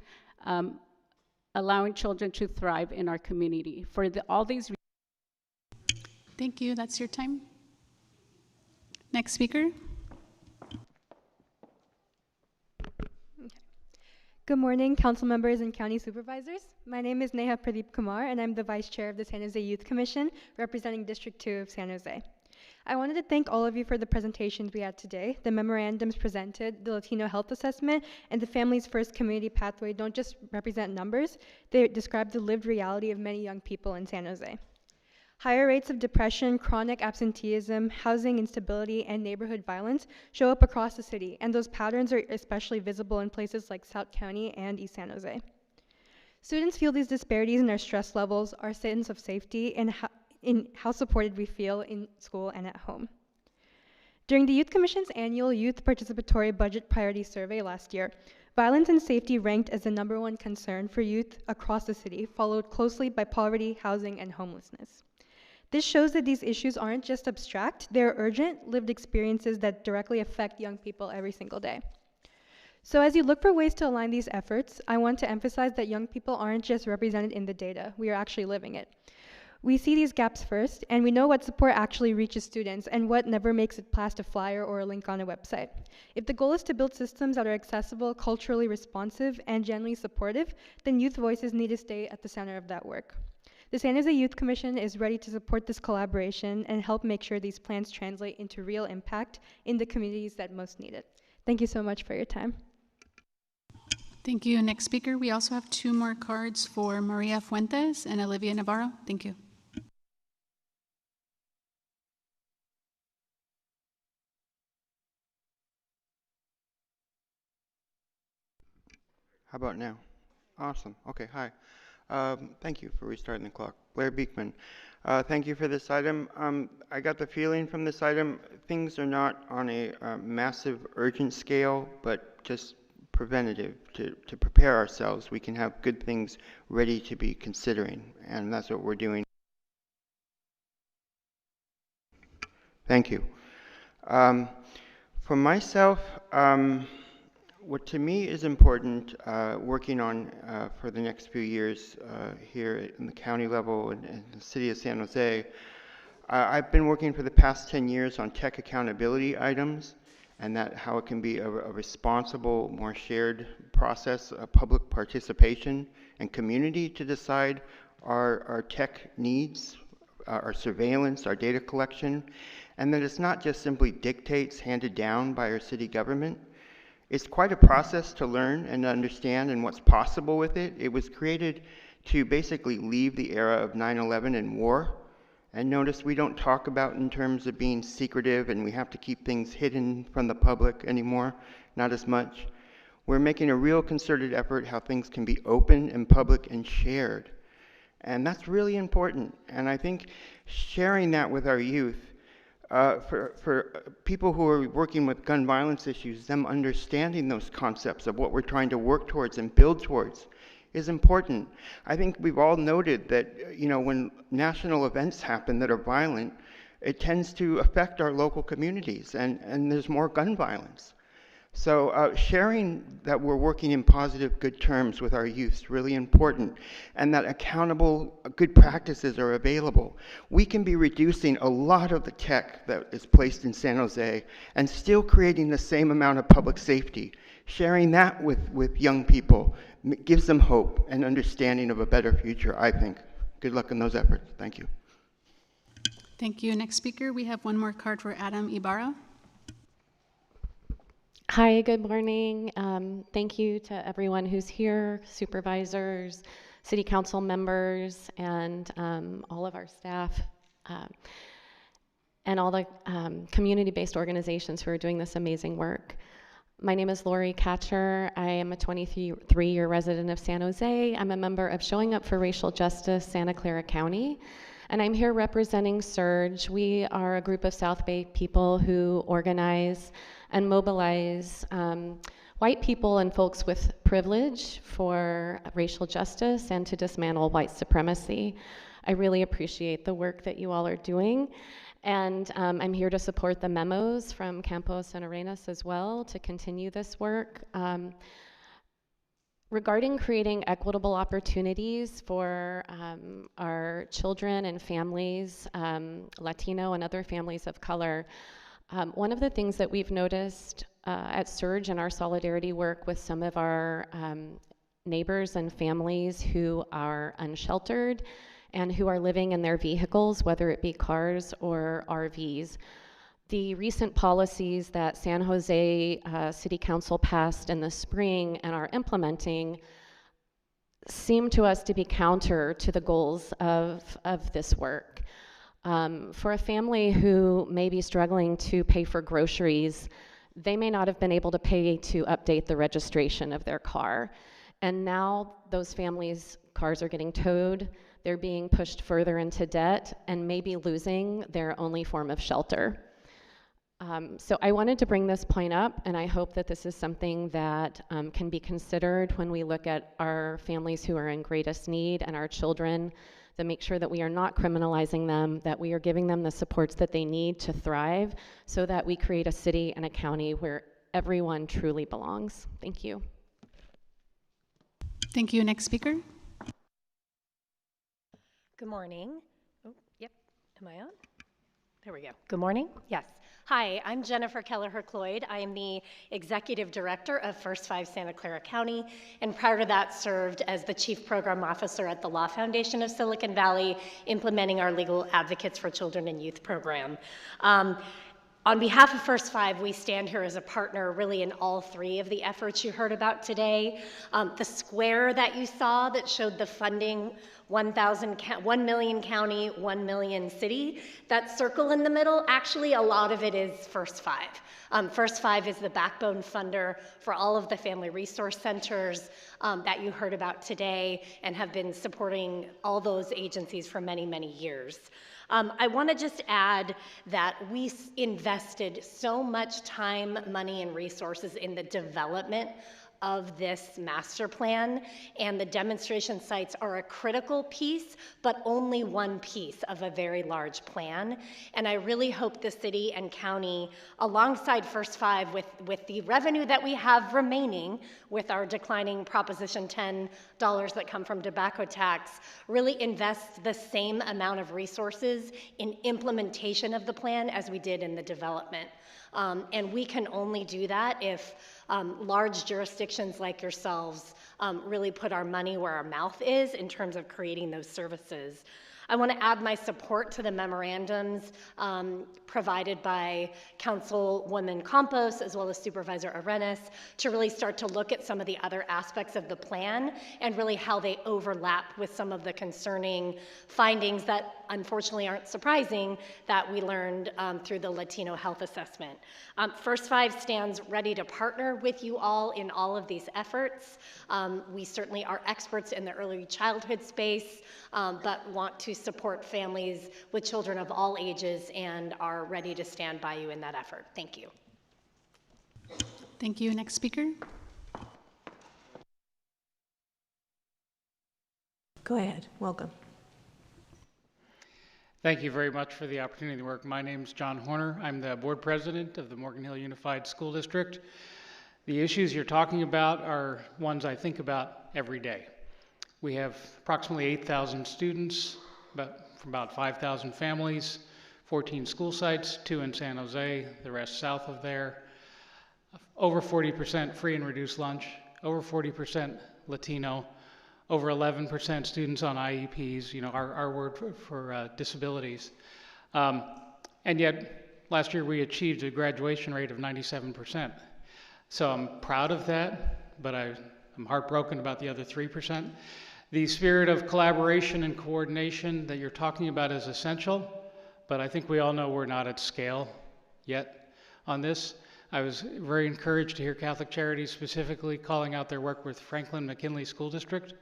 allowing children to thrive in our community. For all these reasons. Thank you. That's your time. Next speaker. Good morning, council members and county supervisors. My name is Neha Pradeep Kumar, and I'm the vice chair of the San Jose Youth Commission, representing District 2 of San Jose. I wanted to thank all of you for the presentations we had today. The memorandums presented, the Latino Health Assessment, and the Families First Community Pathway don't just represent numbers, they describe the lived reality of many young people in San Jose. Higher rates of depression, chronic absenteeism, housing instability, and neighborhood violence show up across the city, and those patterns are especially visible in places like South County and East San Jose. Students feel these disparities in our stress levels, our sense of safety, and in how supported we feel in school and at home. During the Youth Commission's annual Youth Participatory Budget Priority Survey last year, violence and safety ranked as the #1 concern for youth across the city, followed closely by poverty, housing, and homelessness. This shows that these issues aren't just abstract, they're urgent, lived experiences that directly affect young people every single day. So as you look for ways to align these efforts, I want to emphasize that young people aren't just represented in the data, we are actually living it. We see these gaps first, and we know what support actually reaches students and what never makes it past a flyer or a link on a website. If the goal is to build systems that are accessible, culturally responsive, and genuinely supportive, then youth voices need to stay at the center of that work. The San Jose Youth Commission is ready to support this collaboration and help make sure these plans translate into real impact in the communities that most need it. Thank you so much for your time. Thank you. Next speaker, we also have 2 more cards for Maria Fuentes and Olivia Navarro. Thank you. How about now? Awesome. Okay, hi. Thank you for restarting the clock. Blair Beekman. Thank you for this item. I got the feeling from this item, things are not on a massive urgent scale, but just preventative to prepare ourselves. We can have good things ready to be considering, and that's what we're doing. Thank you. For myself, what to me is important, working on for the next few years here in the county level and the city of San Jose, I've been working for the past 10 years on tech accountability items, and that how it can be a responsible, more shared process of public participation and community to decide our tech needs, our surveillance, our data collection, and that it's not just simply dictates handed down by our city government. It's quite a process to learn and understand and what's possible with it. It was created to basically leave the era of 9/11 and war. And notice we don't talk about in terms of being secretive and we have to keep things hidden from the public anymore, not as much. We're making a real concerted effort how things can be open and public and shared. And that's really important. And I think sharing that with our youth, for people who are working with gun violence issues, them understanding those concepts of what we're trying to work towards and build towards is important. I think we've all noted that, you know, when national events happen that are violent, it tends to affect our local communities, and there's more gun violence. So sharing that we're working in positive, good terms with our youth is really important, and that accountable, good practices are available. We can be reducing a lot of the tech that is placed in San Jose and still creating the same amount of public safety. Sharing that with young people gives them hope and understanding of a better future, I think. Good luck in those efforts. Thank you. Thank you. Next speaker, we have 1 more card for Adam Ibarra. Hi, good morning. Thank you to everyone who's here, supervisors, city council members, and all of our staff, and all the community-based organizations who are doing this amazing work. My name is Lori Catcher. I am a 23-year resident of San Jose. I'm a member of Showing Up for Racial Justice, Santa Clara County, and I'm here representing SURGE. We are a group of South Bay people who organize and mobilize white people and folks with privilege for racial justice and to dismantle white supremacy. I really appreciate the work that you all are doing. And I'm here to support the memos from Campos and Arenas as well to continue this work. Regarding creating equitable opportunities for our children and families, Latino and other families of color, one of the things that we've noticed at SURGE in our solidarity work with some of our neighbors and families who are unsheltered and who are living in their vehicles, whether it be cars or RVs. The recent policies that San Jose City Council passed in the spring and are implementing seem to us to be counter to the goals of this work. For a family who may be struggling to pay for groceries, they may not have been able to pay to update the registration of their car. And now those families' cars are getting towed, they're being pushed further into debt, and maybe losing their only form of shelter. So I wanted to bring this point up, and I hope that this is something that can be considered when we look at our families who are in greatest need and our children, to make sure that we are not criminalizing them, that we are giving them the supports that they need to thrive, so that we create a city and a county where everyone truly belongs. Thank you. Thank you. Next speaker. Good morning. Oh, yep. Am I on? There we go. Good morning. Yes. Hi, I'm Jennifer Keller-Hercloyd. I am the Executive Director of First 5 Santa Clara County, and prior to that served as the Chief Program Officer at the Law Foundation of Silicon Valley, implementing our Legal Advocates for Children and Youth program. On behalf of First 5, we stand here as a partner really in all three of the efforts you heard about today. The square that you saw that showed the funding, 1 million county, 1 million city, that circle in the middle, actually a lot of it is First 5. First 5 is the backbone funder for all of the family resource centers that you heard about today and have been supporting all those agencies for many, many years. I want to just add that we invested so much time, money, and resources in the development of this master plan, and the demonstration sites are a critical piece, but only one piece of a very large plan. And I really hope the city and county, alongside First 5, with the revenue that we have remaining with our declining Proposition 10 dollars that come from tobacco tax, really invest the same amount of resources in implementation of the plan as we did in the development. And we can only do that if large jurisdictions like yourselves really put our money where our mouth is in terms of creating those services. I want to add my support to the memorandums provided by Councilwoman Campos as well as Supervisor Arenas to really start to look at some of the other aspects of the plan and really how they overlap with some of the concerning findings that unfortunately aren't surprising that we learned through the Latino Health Assessment. First 5 stands ready to partner with you all in all of these efforts. We certainly are experts in the early childhood space, but want to support families with children of all ages and are ready to stand by you in that effort. Thank you. Thank you. Next speaker. Go ahead. Welcome. Thank you very much for the opportunity to work. My name is John Horner. I'm the board president of the Morgan Hill Unified School District. The issues you're talking about are ones I think about every day. We have approximately 8,000 students, from about 5,000 families, 14 school sites, 2 in San Jose, the rest south of there. Over 40% free and reduced lunch, over 40% Latino, over 11% students on IEPs, you know, our word for disabilities. And yet, last year we achieved a graduation rate of 97%. So I'm proud of that, but I'm heartbroken about the other 3%. The spirit of collaboration and coordination that you're talking about is essential, but I think we all know we're not at scale yet on this. I was very encouraged to hear Catholic Charities specifically calling out their work with Franklin McKinley School District.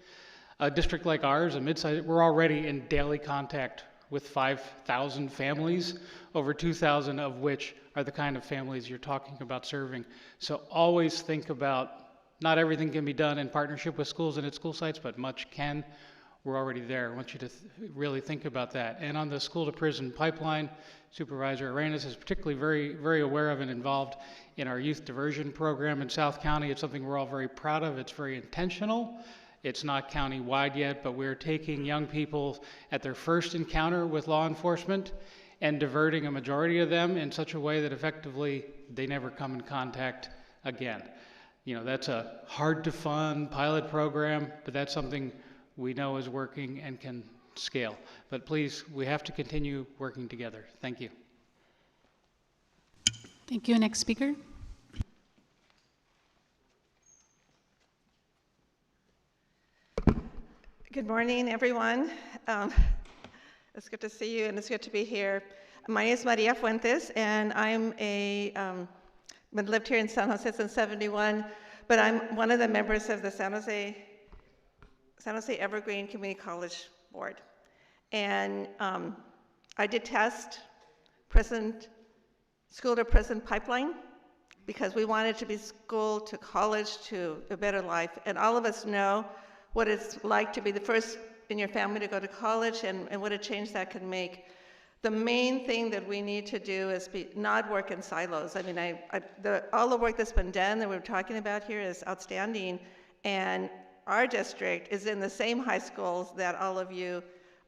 A district like ours, a mid-sized, we're already in daily contact with 5,000 families, over 2,000 of which are the kind of families you're talking about serving. So always think about, not everything can be done in partnership with schools and at school sites, but much can. We're already there. I want you to really think about that. And on the school to prison pipeline, Supervisor Arenas is particularly very aware of and involved in our youth diversion program in South County. It's something we're all very proud of. It's very intentional. It's not county-wide yet, but we're taking young people at their first encounter with law enforcement and diverting a majority of them in such a way that effectively they never come in contact again. You know, that's a hard-to-fund pilot program, but that's something we know is working and can scale. But please, we have to continue working together. Thank you. Thank you. Next speaker. Good morning, everyone. It's good to see you, and it's good to be here. My name is Maria Fuentes, and I'm been lived here in San Jose since '71, but I'm one of the members of the San Jose Evergreen Community College Board. And I did test school to prison pipeline because we wanted to be school to college to a better life. And all of us know what it's like to be the first in your family to go to college and what a change that can make. The main thing that we need to do is not work in silos. I mean, all the work that's been done that we're talking about here is outstanding, and our district is in the same high schools that all of you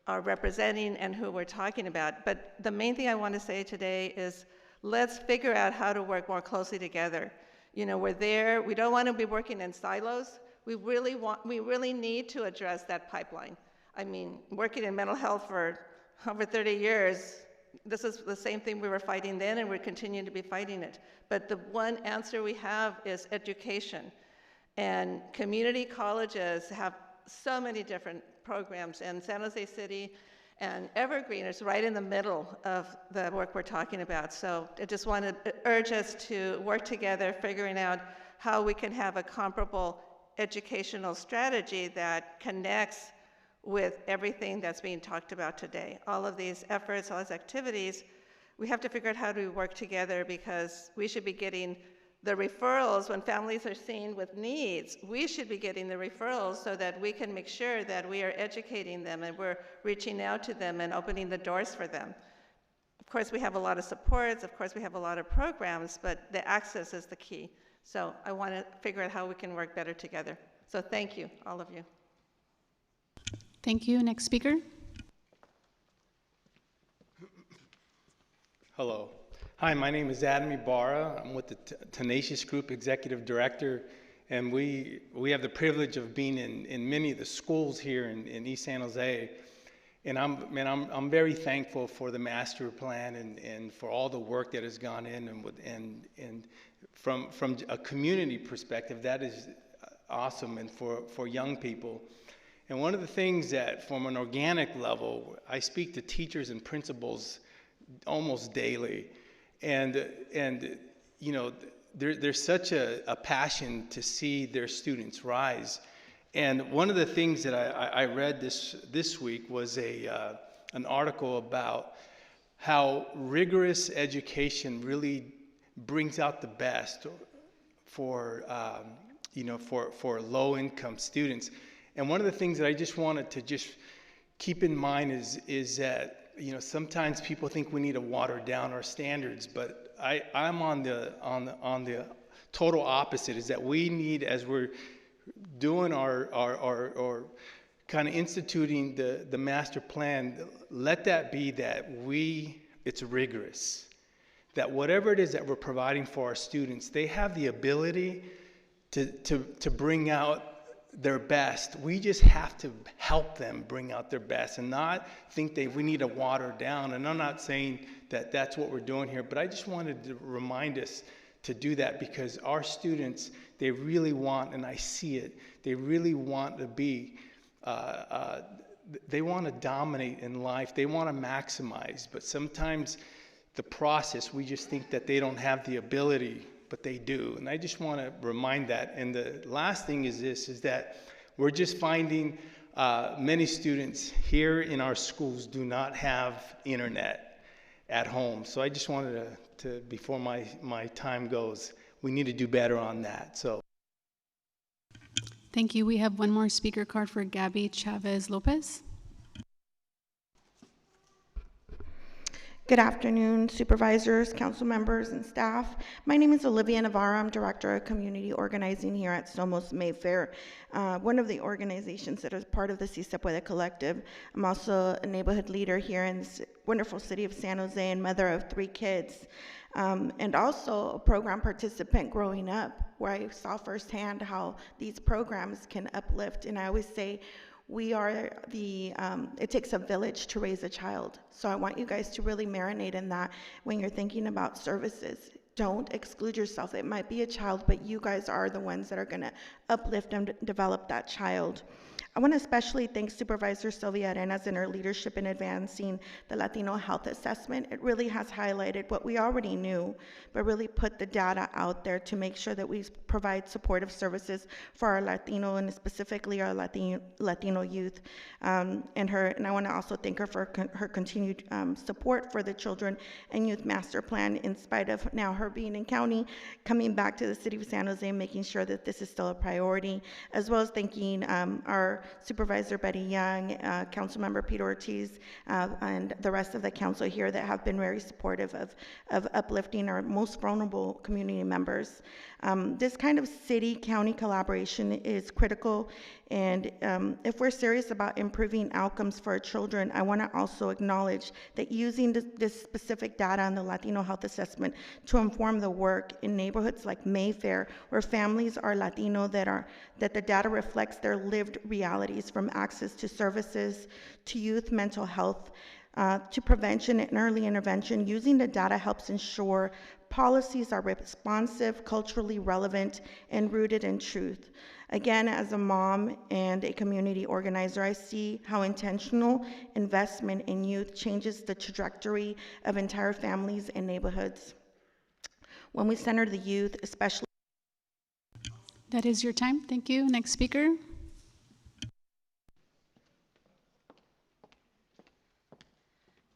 are representing and who we're talking about. But the main thing I want to say today is let's figure out how to work more closely together. You know, we're there, we don't want to be working in silos. We really need to address that pipeline. I mean, working in mental health for over 30 years, this is the same thing we were fighting then, and we're continuing to be fighting it. But the one answer we have is education. And community colleges have so many different programs, and San Jose City and Evergreen is right in the middle of the work we're talking about. So I just want to urge us to work together, figuring out how we can have a comparable educational strategy that connects with everything that's being talked about today. All of these efforts, all these activities, we have to figure out how to work together, because we should be getting the referrals when families are seen with needs. We should be getting the referrals so that we can make sure that we are educating them and we're reaching out to them and opening the doors for them. Of course, we have a lot of supports, of course, we have a lot of programs, but the access is the key. So I want to figure out how we can work better together. So thank you, all of you. Thank you. Next speaker. Hello. Hi, my name is Adam Ibarra. I'm with the Tenacious Group Executive Director, and we have the privilege of being in many of the schools here in East San Jose. And I'm very thankful for the master plan and for all the work that has gone in, and from a community perspective, that is awesome, and for young people. And one of the things that, from an organic level, I speak to teachers and principals almost daily, and you know, there's such a passion to see their students rise. And one of the things that I read this week was an article about how rigorous education really brings out the best for for low-income students. And one of the things that I just wanted to just keep in mind is that, you know, sometimes people think we need to water down our standards, but I'm on the total opposite, is that we need, as we're doing our kind of instituting the master plan, let that be that it's rigorous. That whatever it is that we're providing for our students, they have the ability to bring out their best. We just have to help them bring out their best and not think we need to water down. And I'm not saying that that's what we're doing here, but I just wanted to remind us to do that, because our students, they really want, and I see it, they really want to be, they want to dominate in life. They want to maximize, but sometimes the process, we just think that they don't have the ability, but they do. And I just want to remind that. And the last thing is this, is that we're just finding many students here in our schools do not have internet at home. So I just wanted to before my time goes, we need to do better on that. So. Thank you. We have one more speaker card for Gabby Chavez Lopez. Good afternoon, supervisors, council members, and staff. My name is Olivia Navarro. I'm Director of Community Organizing here at Somos Mayfair, one of the organizations that is part of the Si Se Puede Collective. I'm also a neighborhood leader here in this wonderful city of San Jose and mother of 3 kids, and also a program participant growing up, where I saw firsthand how these programs can uplift. And I always say, we are it takes a village to raise a child. So I want you guys to really marinate in that when you're thinking about services. Don't exclude yourself. It might be a child, but you guys are the ones that are going to uplift and develop that child. I want to especially thank Supervisor Sylvia Arenas and her leadership in advancing the Latino health assessment. It really has highlighted what we already knew, but really put the data out there to make sure that we provide supportive services for our Latino and specifically our Latino youth. And I want to also thank her for her continued support for the Children and Youth Master Plan, in spite of now her being in county, coming back to the city of San Jose, making sure that this is still a priority, as well as thanking our Supervisor Betty Young, Councilmember Peter Ortiz, and the rest of the council here that have been very supportive of uplifting our most vulnerable community members. This kind of city-county collaboration is critical, and if we're serious about improving outcomes for our children, I want to also acknowledge that using this specific data on the Latino health assessment to inform the work in neighborhoods like Mayfair, where families are Latino, that the data reflects their lived realities, from access to services, to youth mental health, to prevention and early intervention. Using the data helps ensure policies are responsive, culturally relevant, and rooted in truth. Again, as a mom and a community organizer, I see how intentional investment in youth changes the trajectory of entire families and neighborhoods. When we center the youth, especially... That is your time. Thank you. Next speaker.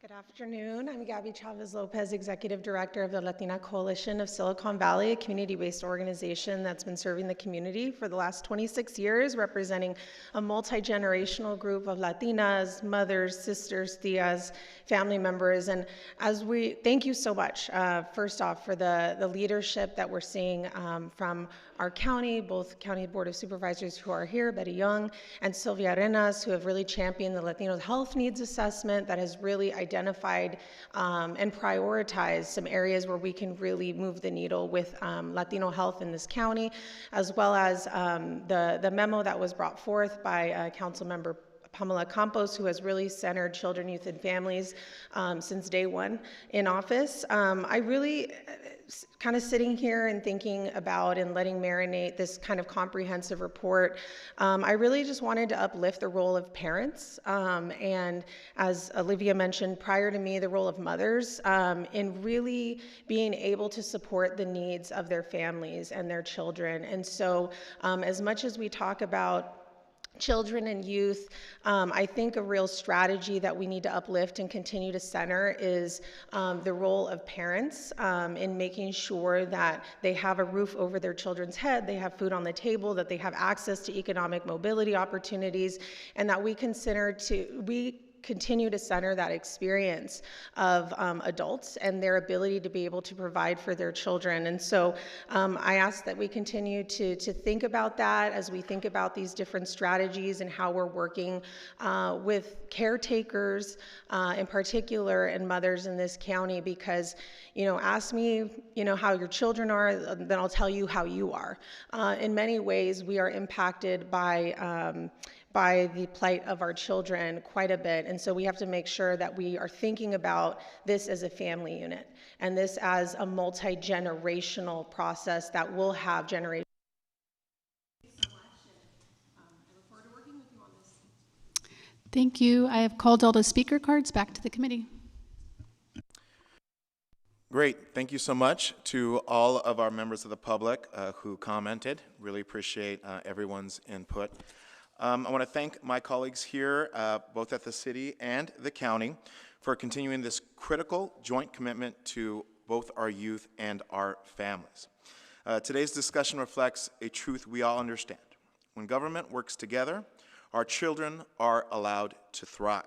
Good afternoon. I'm Gabby Chavez Lopez, Executive Director of the Latina Coalition of Silicon Valley, a community-based organization that's been serving the community for the last 26 years, representing a multi-generational group of Latinas, mothers, sisters, tias, family members. And thank you so much, first off, for the leadership that we're seeing from our county, both County Board of Supervisors who are here, Betty Young and Sylvia Arenas, who have really championed the Latino health needs assessment that has really identified and prioritized some areas where we can really move the needle with Latino health in this county, as well as the memo that was brought forth by Councilmember Pamela Campos, who has really centered children, youth, and families since day one in office. I really, kind of sitting here and thinking about and letting marinate this kind of comprehensive report, I really just wanted to uplift the role of parents, and as Olivia mentioned prior to me, the role of mothers in really being able to support the needs of their families and their children. And so as much as we talk about children and youth, I think a real strategy that we need to uplift and continue to center is the role of parents in making sure that they have a roof over their children's head, they have food on the table, that they have access to economic mobility opportunities, and that we continue to center that experience of adults and their ability to be able to provide for their children. And so I ask that we continue to think about that as we think about these different strategies and how we're working with caretakers in particular and mothers in this county, because, ask me, how your children are, then I'll tell you how you are. In many ways, we are impacted by the plight of our children quite a bit. And so we have to make sure that we are thinking about this as a family unit and this as a multi-generational process that will have generations. Thank you. I have called all the speaker cards back to the committee. Great. Thank you so much to all of our members of the public who commented. Really appreciate everyone's input. I want to thank my colleagues here, both at the city and the county, for continuing this critical joint commitment to both our youth and our families. Today's discussion reflects a truth we all understand. When government works together, our children are allowed to thrive.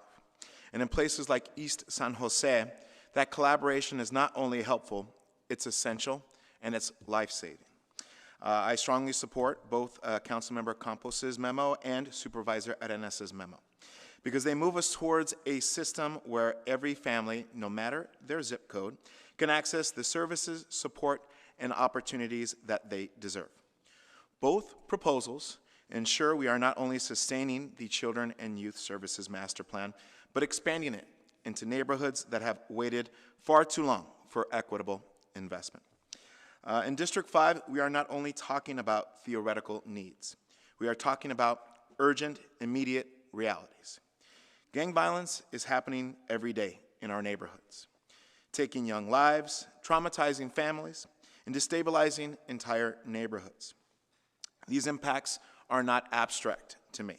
And in places like East San Jose, that collaboration is not only helpful, it's essential, and it's life-saving. I strongly support both Councilmember Campos's memo and Supervisor Arenas' memo, because they move us towards a system where every family, no matter their zip code, can access the services, support, and opportunities that they deserve. Both proposals ensure we are not only sustaining the Children and Youth Services Master Plan, but expanding it into neighborhoods that have waited far too long for equitable investment. In District 5, we are not only talking about theoretical needs, we are talking about urgent, immediate realities. Gang violence is happening every day in our neighborhoods, taking young lives, traumatizing families, and destabilizing entire neighborhoods. These impacts are not abstract to me.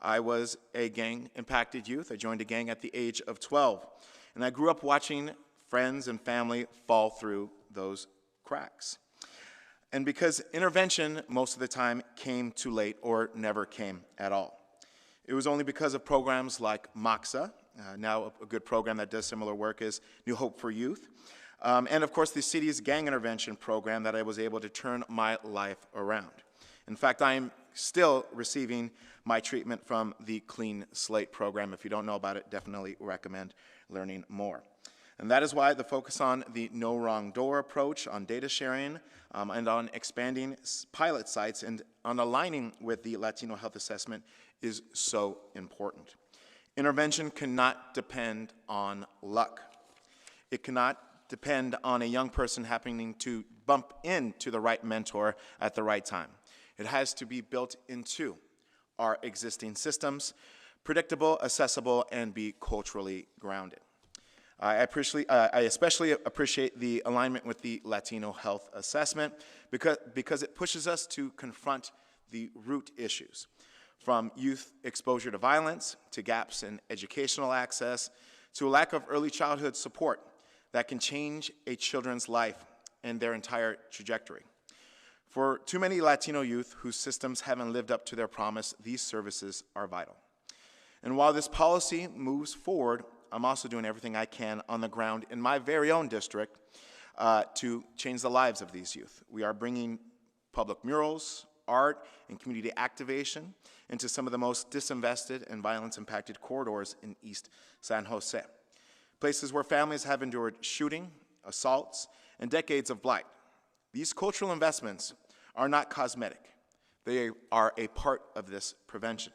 I was a gang-impacted youth. I joined a gang at the age of 12, and I grew up watching friends and family fall through those cracks. And because intervention most of the time came too late or never came at all. It was only because of programs like MOXA, now a good program that does similar work is New Hope for Youth, and of course the city's gang intervention program that I was able to turn my life around. In fact, I am still receiving my treatment from the Clean Slate program. If you don't know about it, definitely recommend learning more. And that is why the focus on the no wrong door approach, on data sharing, and on expanding pilot sites and on aligning with the Latino health assessment is so important. Intervention cannot depend on luck. It cannot depend on a young person happening to bump into the right mentor at the right time. It has to be built into our existing systems, predictable, accessible, and be culturally grounded. I especially appreciate the alignment with the Latino health assessment because it pushes us to confront the root issues, from youth exposure to violence, to gaps in educational access, to a lack of early childhood support that can change a children's life and their entire trajectory. For too many Latino youth whose systems haven't lived up to their promise, these services are vital. And while this policy moves forward, I'm also doing everything I can on the ground in my very own district to change the lives of these youth. We are bringing public murals, art, and community activation into some of the most disinvested and violence-impacted corridors in East San Jose, places where families have endured shooting, assaults, and decades of blight. These cultural investments are not cosmetic. They are a part of this prevention.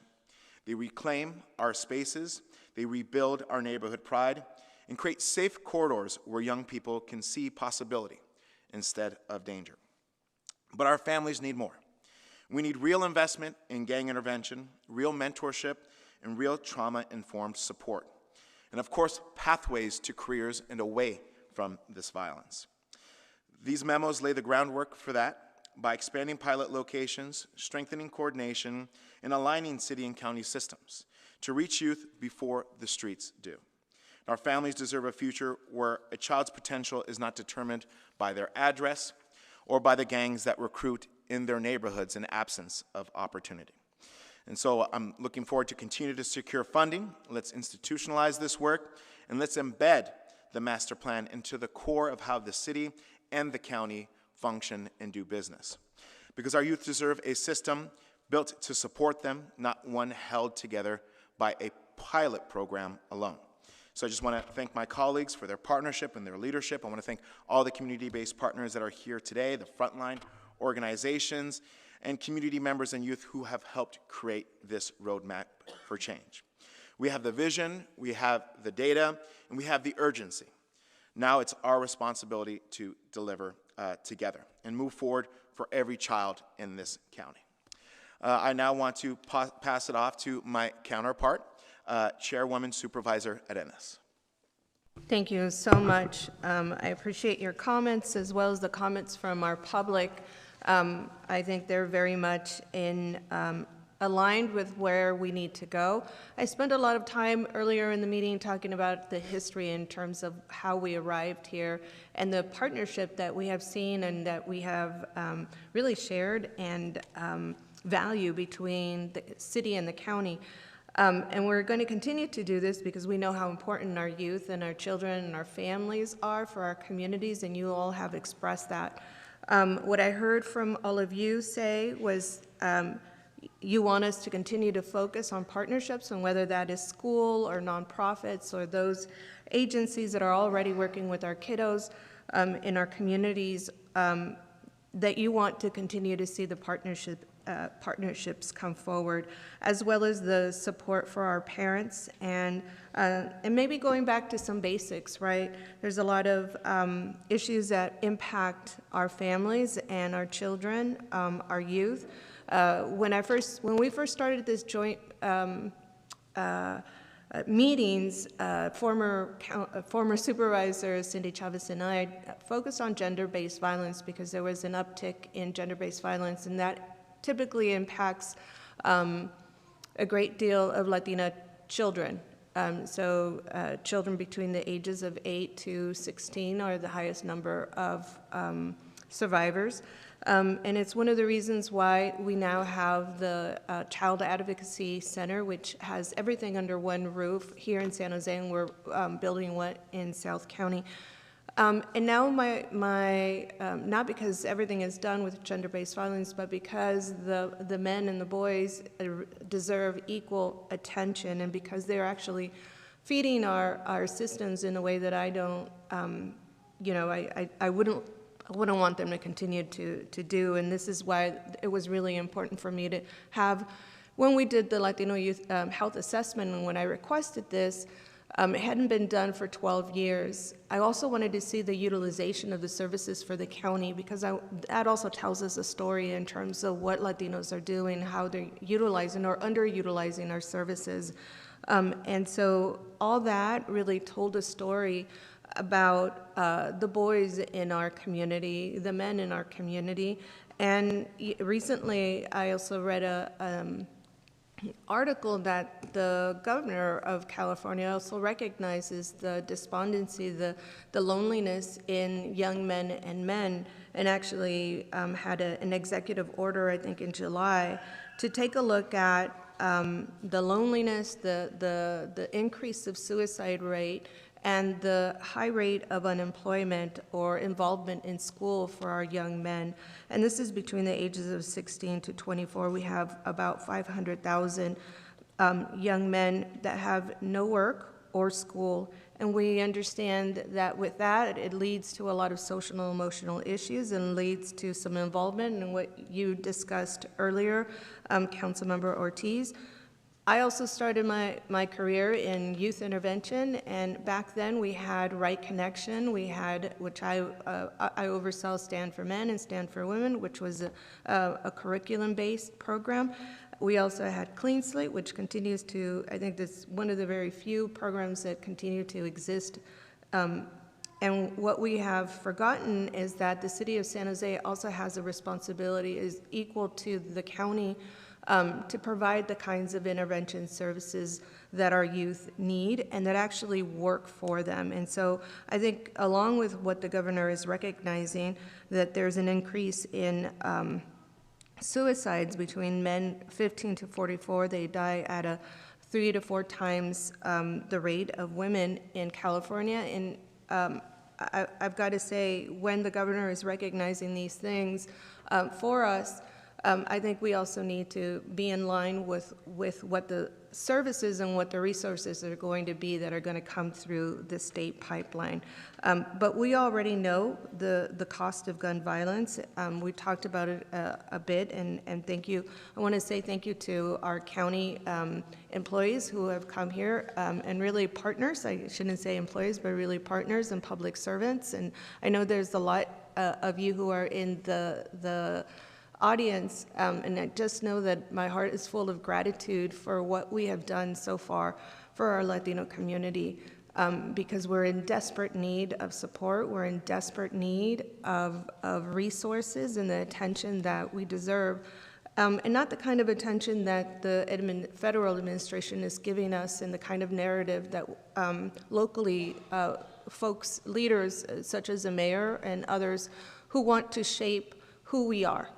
They reclaim our spaces, they rebuild our neighborhood pride, and create safe corridors where young people can see possibility instead of danger. But our families need more. We need real investment in gang intervention, real mentorship, and real trauma-informed support. And of course, pathways to careers and away from this violence. These memos lay the groundwork for that by expanding pilot locations, strengthening coordination, and aligning city and county systems to reach youth before the streets do. Our families deserve a future where a child's potential is not determined by their address or by the gangs that recruit in their neighborhoods in absence of opportunity. And so I'm looking forward to continue to secure funding. Let's institutionalize this work, and let's embed the master plan into the core of how the city and the county function and do business. Because our youth deserve a system built to support them, not one held together by a pilot program alone. So I just want to thank my colleagues for their partnership and their leadership. I want to thank all the community-based partners that are here today, the frontline organizations, and community members and youth who have helped create this roadmap for change. We have the vision, we have the data, and we have the urgency. Now it's our responsibility to deliver together and move forward for every child in this county. I now want to pass it off to my counterpart, Chairwoman Supervisor Arenas. Thank you so much. I appreciate your comments as well as the comments from our public. I think they're very much aligned with where we need to go. I spent a lot of time earlier in the meeting talking about the history in terms of how we arrived here and the partnership that we have seen and that we have really shared and value between the city and the county. And we're going to continue to do this because we know how important our youth and our children and our families are for our communities, and you all have expressed that. What I heard from all of you say was you want us to continue to focus on partnerships, and whether that is school or nonprofits or those agencies that are already working with our kiddos in our communities, that you want to continue to see the partnership partnerships come forward, as well as the support for our parents, and maybe going back to some basics, right? There's a lot of issues that impact our families and our children, our youth. When we first started this joint meetings, former supervisor Cindy Chavez and I focused on gender-based violence because there was an uptick in gender-based violence, and that typically impacts a great deal of Latina children. Children between the ages of 8 to 16 are the highest number of survivors. And it's one of the reasons why we now have the Child Advocacy Center, which has everything under one roof here in San Jose, and we're building one in South County. And now not because everything is done with gender-based violence, but because the men and the boys deserve equal attention, and because they're actually feeding our systems in a way that I don't, I wouldn't want them to continue to do. And this is why it was really important for me to have, when we did the Latino Youth Health Assessment, and when I requested this, it hadn't been done for 12 years. I also wanted to see the utilization of the services for the county, because that also tells us a story in terms of what Latinos are doing, how they're utilizing or underutilizing our services. And so all that really told a story about the boys in our community, the men in our community. And recently, I also read an article that the governor of California also recognizes the despondency, the loneliness in young men and men, and actually had an executive order, I think in July, to take a look at the loneliness, the increase of suicide rate, and the high rate of unemployment or involvement in school for our young men. And this is between the ages of 16 to 24. We have about 500,000 young men that have no work or school. And we understand that with that, it leads to a lot of social and emotional issues and leads to some involvement in what you discussed earlier, Councilmember Ortiz. I also started my career in youth intervention, and back then we had Right Connection, which I oversaw Stand for Men and Stand for Women, which was a curriculum-based program. We also had Clean Slate, which continues to, I think this is one of the very few programs that continue to exist. And what we have forgotten is that the city of San Jose also has a responsibility, is equal to the county, to provide the kinds of intervention services that our youth need and that actually work for them. And so I think along with what the governor is recognizing, that there's an increase in suicides between men 15 to 44, they die at a 3 to 4 times the rate of women in California. And I've got to say, when the governor is recognizing these things for us, I think we also need to be in line with what the services and what the resources are going to be that are going to come through the state pipeline. But we already know the cost of gun violence. We talked about it a bit, and thank you. I want to say thank you to our county employees who have come here, and really partners. I shouldn't say employees, but really partners and public servants. And I know there's a lot of you who are in the audience, and I just know that my heart is full of gratitude for what we have done so far for our Latino community, because we're in desperate need of support, we're in desperate need of resources and the attention that we deserve, and not the kind of attention that the federal administration is giving us and the kind of narrative that locally folks, leaders such as the mayor and others who want to shape who we are.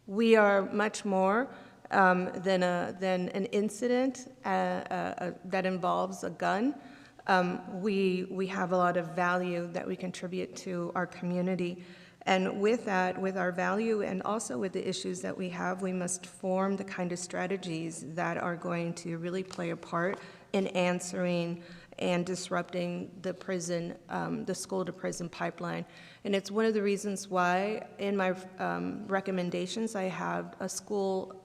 We are much more than an incident that involves a gun. We have a lot of value that we contribute to our community. And with that, with our value and also with the issues that we have, we must form the kind of strategies that are going to really play a part in answering and disrupting the prison, the school-to-prison pipeline. And it's one of the reasons why in my recommendations I have a school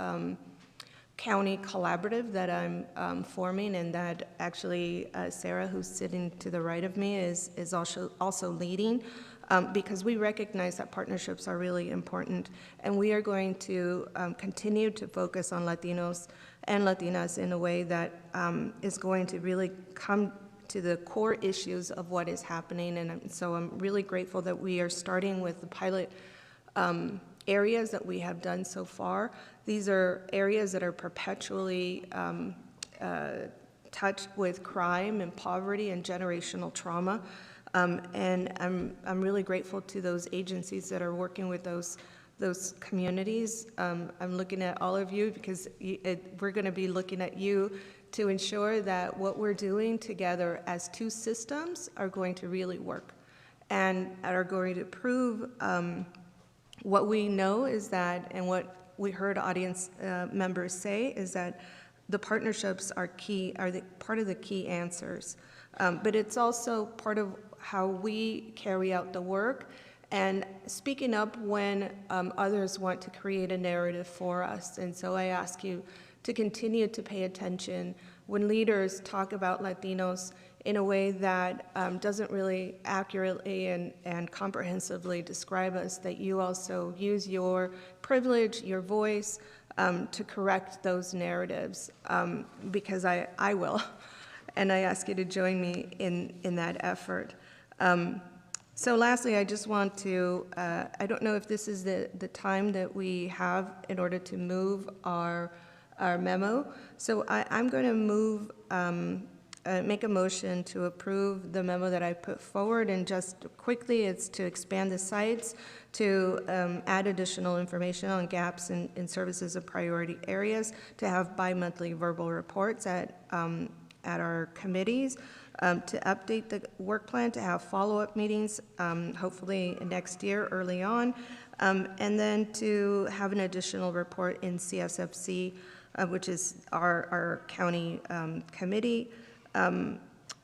county collaborative that I'm forming, and that actually Sarah, who's sitting to the right of me, is also leading, because we recognize that partnerships are really important, and we are going to continue to focus on Latinos and Latinas in a way that is going to really come to the core issues of what is happening. And so I'm really grateful that we are starting with the pilot areas that we have done so far. These are areas that are perpetually touched with crime and poverty and generational trauma. And I'm really grateful to those agencies that are working with those communities. I'm looking at all of you because we're going to be looking at you to ensure that what we're doing together as two systems are going to really work and are going to prove what we know is that, and what we heard audience members say, is that the partnerships are part of the key answers. But it's also part of how we carry out the work and speaking up when others want to create a narrative for us. And so I ask you to continue to pay attention when leaders talk about Latinos in a way that doesn't really accurately and comprehensively describe us, that you also use your privilege, your voice, to correct those narratives, because I will. And I ask you to join me in that effort. So lastly, I just want to, I don't know if this is the time that we have in order to move our memo. So I'm going to move, make a motion to approve the memo that I put forward, and just quickly, it's to expand the sites, to add additional information on gaps in services of priority areas, to have bi-monthly verbal reports at our committees, to update the work plan, to have follow-up meetings, hopefully next year early on, and then to have an additional report in CSFC, which is our county committee,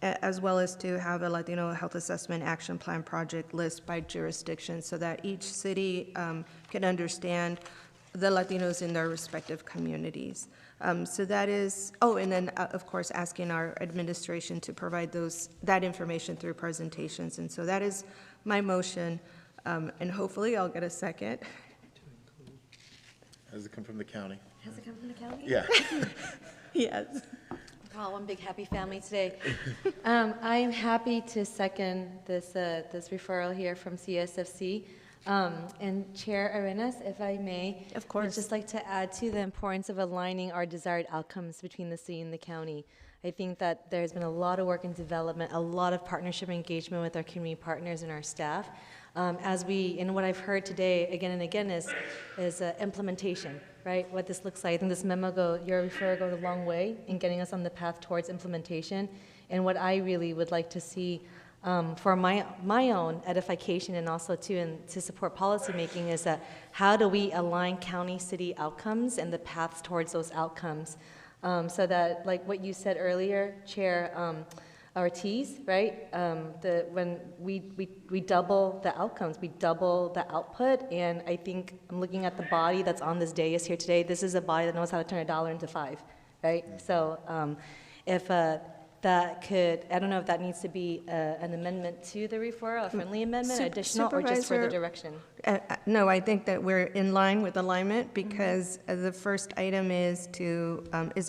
as well as to have a Latino Health Assessment Action Plan project list by jurisdiction, so that each city can understand the Latinos in their respective communities. So that is, and then of course asking our administration to provide that information through presentations. And so that is my motion, and hopefully I'll get a second. Has it come from the county? Has it come from the county? Yeah. Yes. Wow, one big happy family today. I am happy to second this referral here from CSFC. And Chair Arenas, if I may, of course, I'd just like to add to the importance of aligning our desired outcomes between the city and the county. I think that there's been a lot of work and development, a lot of partnership engagement with our community partners and our staff. And what I've heard today again and again is implementation, right? What this looks like. I think this memo, your referral goes a long way in getting us on the path towards implementation. And what I really would like to see for my own edification, and also to support policymaking, is that how do we align county-city outcomes and the paths towards those outcomes, so that, like what you said earlier, Chair Ortiz, right? When we double the outcomes, we double the output, and I think I'm looking at the body that's on this dais here today. This is a body that knows how to turn $1 into $5, right? So if that could, I don't know if that needs to be an amendment to the referral, a friendly amendment, additional, or just further direction? No, I think that we're in line with alignment, because the first item is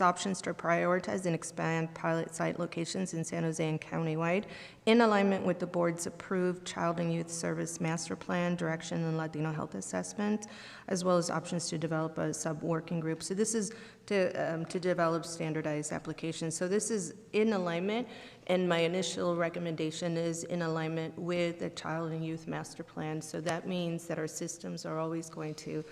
options to prioritize and expand pilot site locations in San Jose and countywide, in alignment with the board's approved Child and Youth Service Master Plan, Direction, and Latino Health Assessment, as well as options to develop a sub-working group. So this is to develop standardized applications. So this is in alignment, and my initial recommendation is in alignment with the Child and Youth Master Plan. So that means that our systems are always going to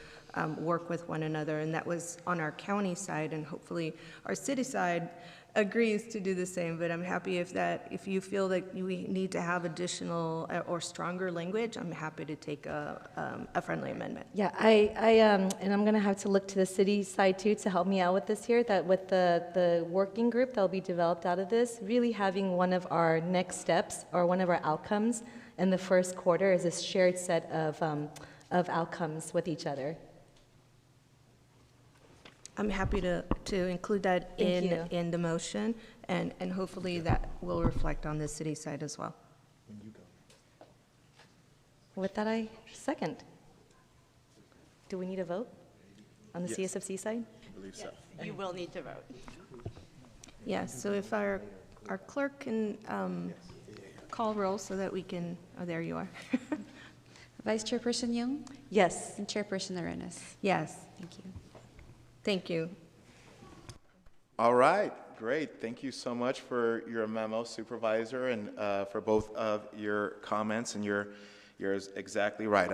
work with one another, and that was on our county side, and hopefully our city side agrees to do the same, but I'm happy if you feel that we need to have additional or stronger language, I'm happy to take a friendly amendment. Yeah, and I'm gonna have to look to the city side too to help me out with this here, that with the working group that'll be developed out of this, really having one of our next steps or one of our outcomes in the first quarter is a shared set of outcomes with each other. I'm happy to include that in the motion, and hopefully that will reflect on the city side as well. With that, I second. Do we need a vote on the Yes. CSFC side? I believe so. You will need to vote. Yes, so if our clerk can call roll so that we can, oh, there you are. Vice Chairperson Young? Yes. And Chairperson Arenas? Yes. Thank you. Thank you. All right, great. Thank you so much for your memo, Supervisor, and for both of your comments. And you're exactly right.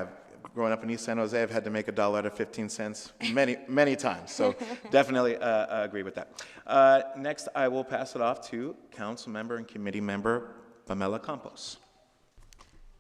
Growing up in East San Jose, I've had to make $1 out of 15 cents many times. So definitely agree with that. Next, I will pass it off to Council Member and Committee Member Pamela Campos.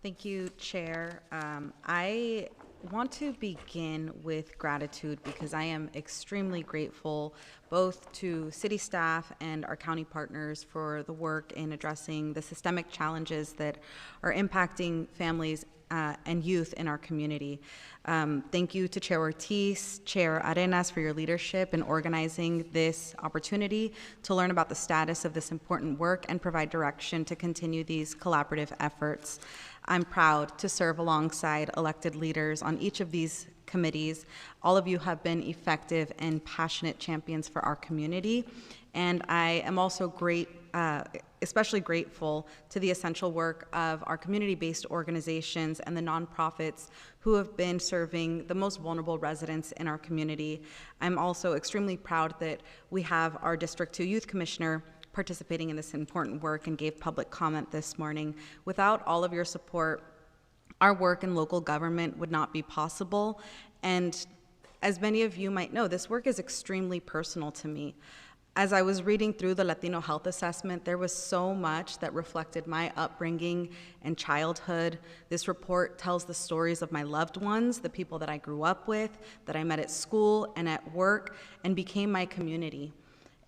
Thank you, Chair. I want to begin with gratitude because I am extremely grateful both to city staff and our county partners for the work in addressing the systemic challenges that are impacting families and youth in our community. Thank you to Chair Ortiz, Chair Arenas for your leadership in organizing this opportunity to learn about the status of this important work and provide direction to continue these collaborative efforts. I'm proud to serve alongside elected leaders on each of these committees. All of you have been effective and passionate champions for our community, and I am also especially grateful to the essential work of our community-based organizations and the nonprofits who have been serving the most vulnerable residents in our community. I'm also extremely proud that we have our District 2 Youth Commissioner participating in this important work and gave public comment this morning. Without all of your support, our work in local government would not be possible. And as many of you might know, this work is extremely personal to me. As I was reading through the Latino Health Assessment, there was so much that reflected my upbringing and childhood. This report tells the stories of my loved ones, the people that I grew up with, that I met at school and at work, and became my community.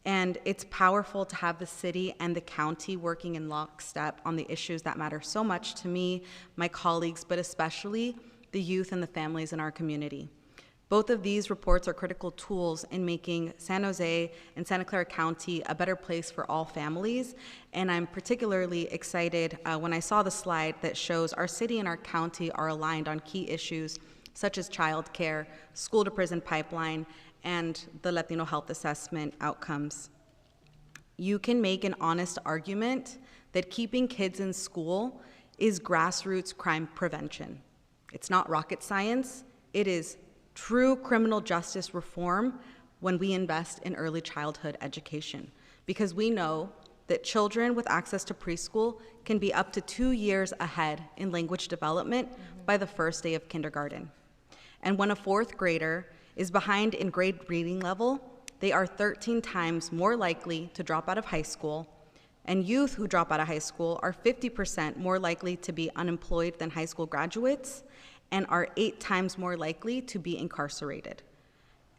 And it's powerful to have the city and the county working in lockstep on the issues that matter so much to me, my colleagues, but especially the youth and the families in our community. Both of these reports are critical tools in making San Jose and Santa Clara County a better place for all families. And I'm particularly excited when I saw the slide that shows our city and our county are aligned on key issues such as childcare, school-to-prison pipeline, and the Latino Health Assessment outcomes. You can make an honest argument that keeping kids in school is grassroots crime prevention. It's not rocket science. It is true criminal justice reform when we invest in early childhood education, because we know that children with access to preschool can be up to 2 years ahead in language development by the first day of kindergarten. And when a fourth grader is behind in grade reading level, they are 13 times more likely to drop out of high school, and youth who drop out of high school are 50% more likely to be unemployed than high school graduates, and are 8 times more likely to be incarcerated.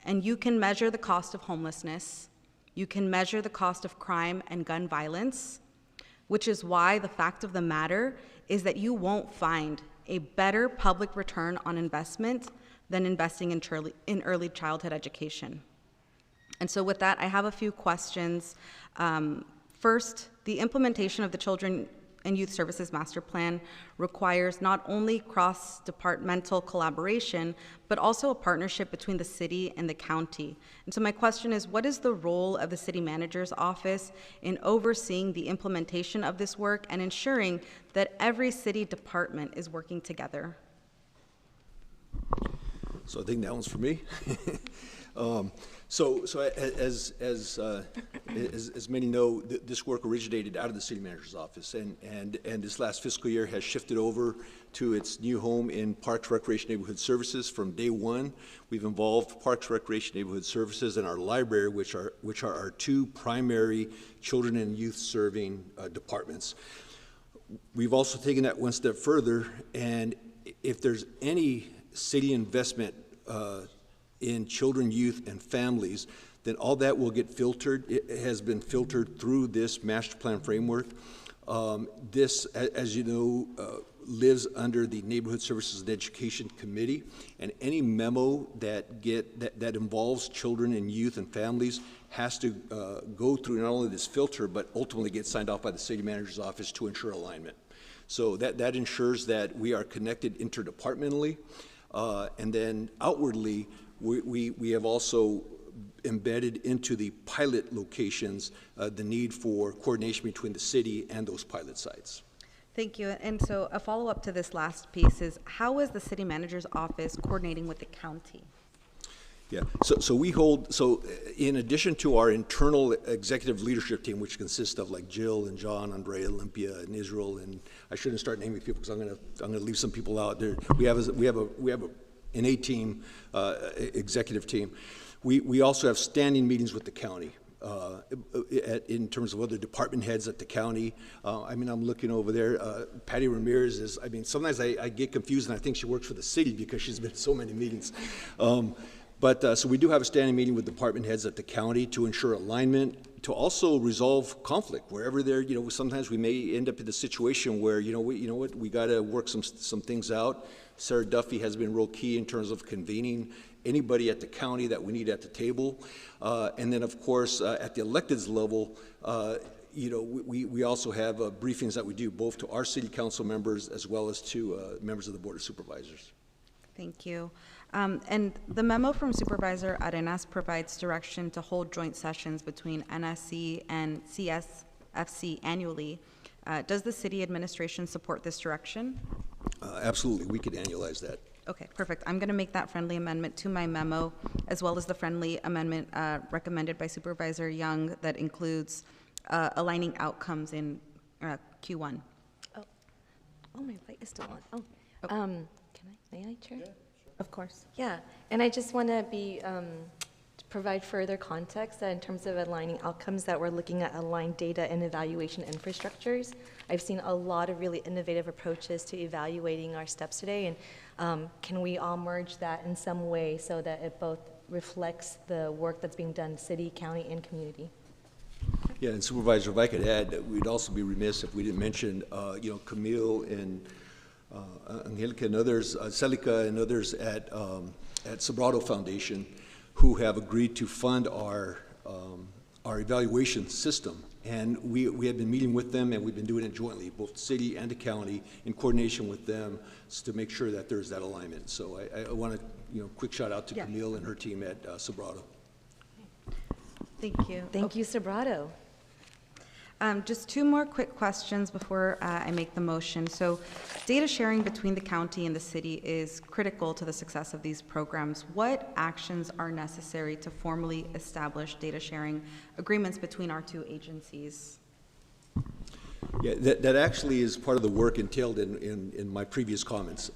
And you can measure the cost of homelessness, you can measure the cost of crime and gun violence, which is why the fact of the matter is that you won't find a better public return on investment than investing in early childhood education. And so with that, I have a few questions. First, the implementation of the Children and Youth Services Master Plan requires not only cross-departmental collaboration, but also a partnership between the city and the county. And so my question is, what is the role of the city manager's office in overseeing the implementation of this work and ensuring that every city department is working together? So I think that one's for me. So as many know, this work originated out of the city manager's office, and this last fiscal year has shifted over to its new home in Parks, Recreation, Neighborhood Services. From day one, we've involved Parks, Recreation, Neighborhood Services and our library, which are our two primary children and youth serving departments. We've also taken that one step further, and if there's any city investment in children, youth, and families, then all that will get filtered. It has been filtered through this master plan framework. This, as you know, lives under the Neighborhood Services and Education Committee, and any memo that involves children and youth and families has to go through not only this filter, but ultimately get signed off by the city manager's office to ensure alignment. So that ensures that we are connected interdepartmentally, and then outwardly, we have also embedded into the pilot locations the need for coordination between the city and those pilot sites. Thank you. And so a follow-up to this last piece is, how is the city manager's office coordinating with the county? Yeah, so in addition to our internal executive leadership team, which consists of like Jill and John, Andrea, Olympia, and Israel, and I shouldn't start naming people because I'm gonna leave some people out there. We have an A-team, executive team. We also have standing meetings with the county in terms of other department heads at the county. I mean, I'm looking over there. Patty Ramirez is, I mean, sometimes I get confused and I think she works for the city because she's been in so many meetings. So we do have a standing meeting with department heads at the county to ensure alignment, to also resolve conflict wherever there, you know, sometimes we may end up in a situation where, you know what, we got to work some things out. Sarah Duffy has been real key in terms of convening anybody at the county that we need at the table. And then, of course, at the electeds level, you know, we also have briefings that we do both to our city council members as well as to members of the Board of Supervisors. Thank you. And the memo from Supervisor Arenas provides direction to hold joint sessions between NSE and CSFC annually. Does the city administration support this direction? Absolutely, we could annualize that. Okay, perfect. I'm going to make that friendly amendment to my memo, as well as the friendly amendment recommended by Supervisor Young that includes aligning outcomes in Q1. Oh, my light is still on. May I, Chair? Yeah, sure. Of course. Yeah, and I just want to provide further context that in terms of aligning outcomes, that we're looking at aligned data and evaluation infrastructures. I've seen a lot of really innovative approaches to evaluating our steps today, and can we all merge that in some way so that it both reflects the work that's being done city, county, and community? Yeah, and Supervisor, if I could add, we'd also be remiss if we didn't mention, you know, Camille and Angelica and others, Celica and others at Sobrado Foundation, who have agreed to fund our evaluation system. And we have been meeting with them, and we've been doing it jointly, both the city and the county, in coordination with them to make sure that there's that alignment. So I want to, you know, quick shout out to Camille and her team at Sobrado. Thank you. Thank you, Sobrado. Just two more quick questions before I make the motion. So data sharing between the county and the city is critical to the success of these programs. What actions are necessary to formally establish data sharing agreements between our two agencies? Yeah, that actually is part of the work entailed in my previous comments.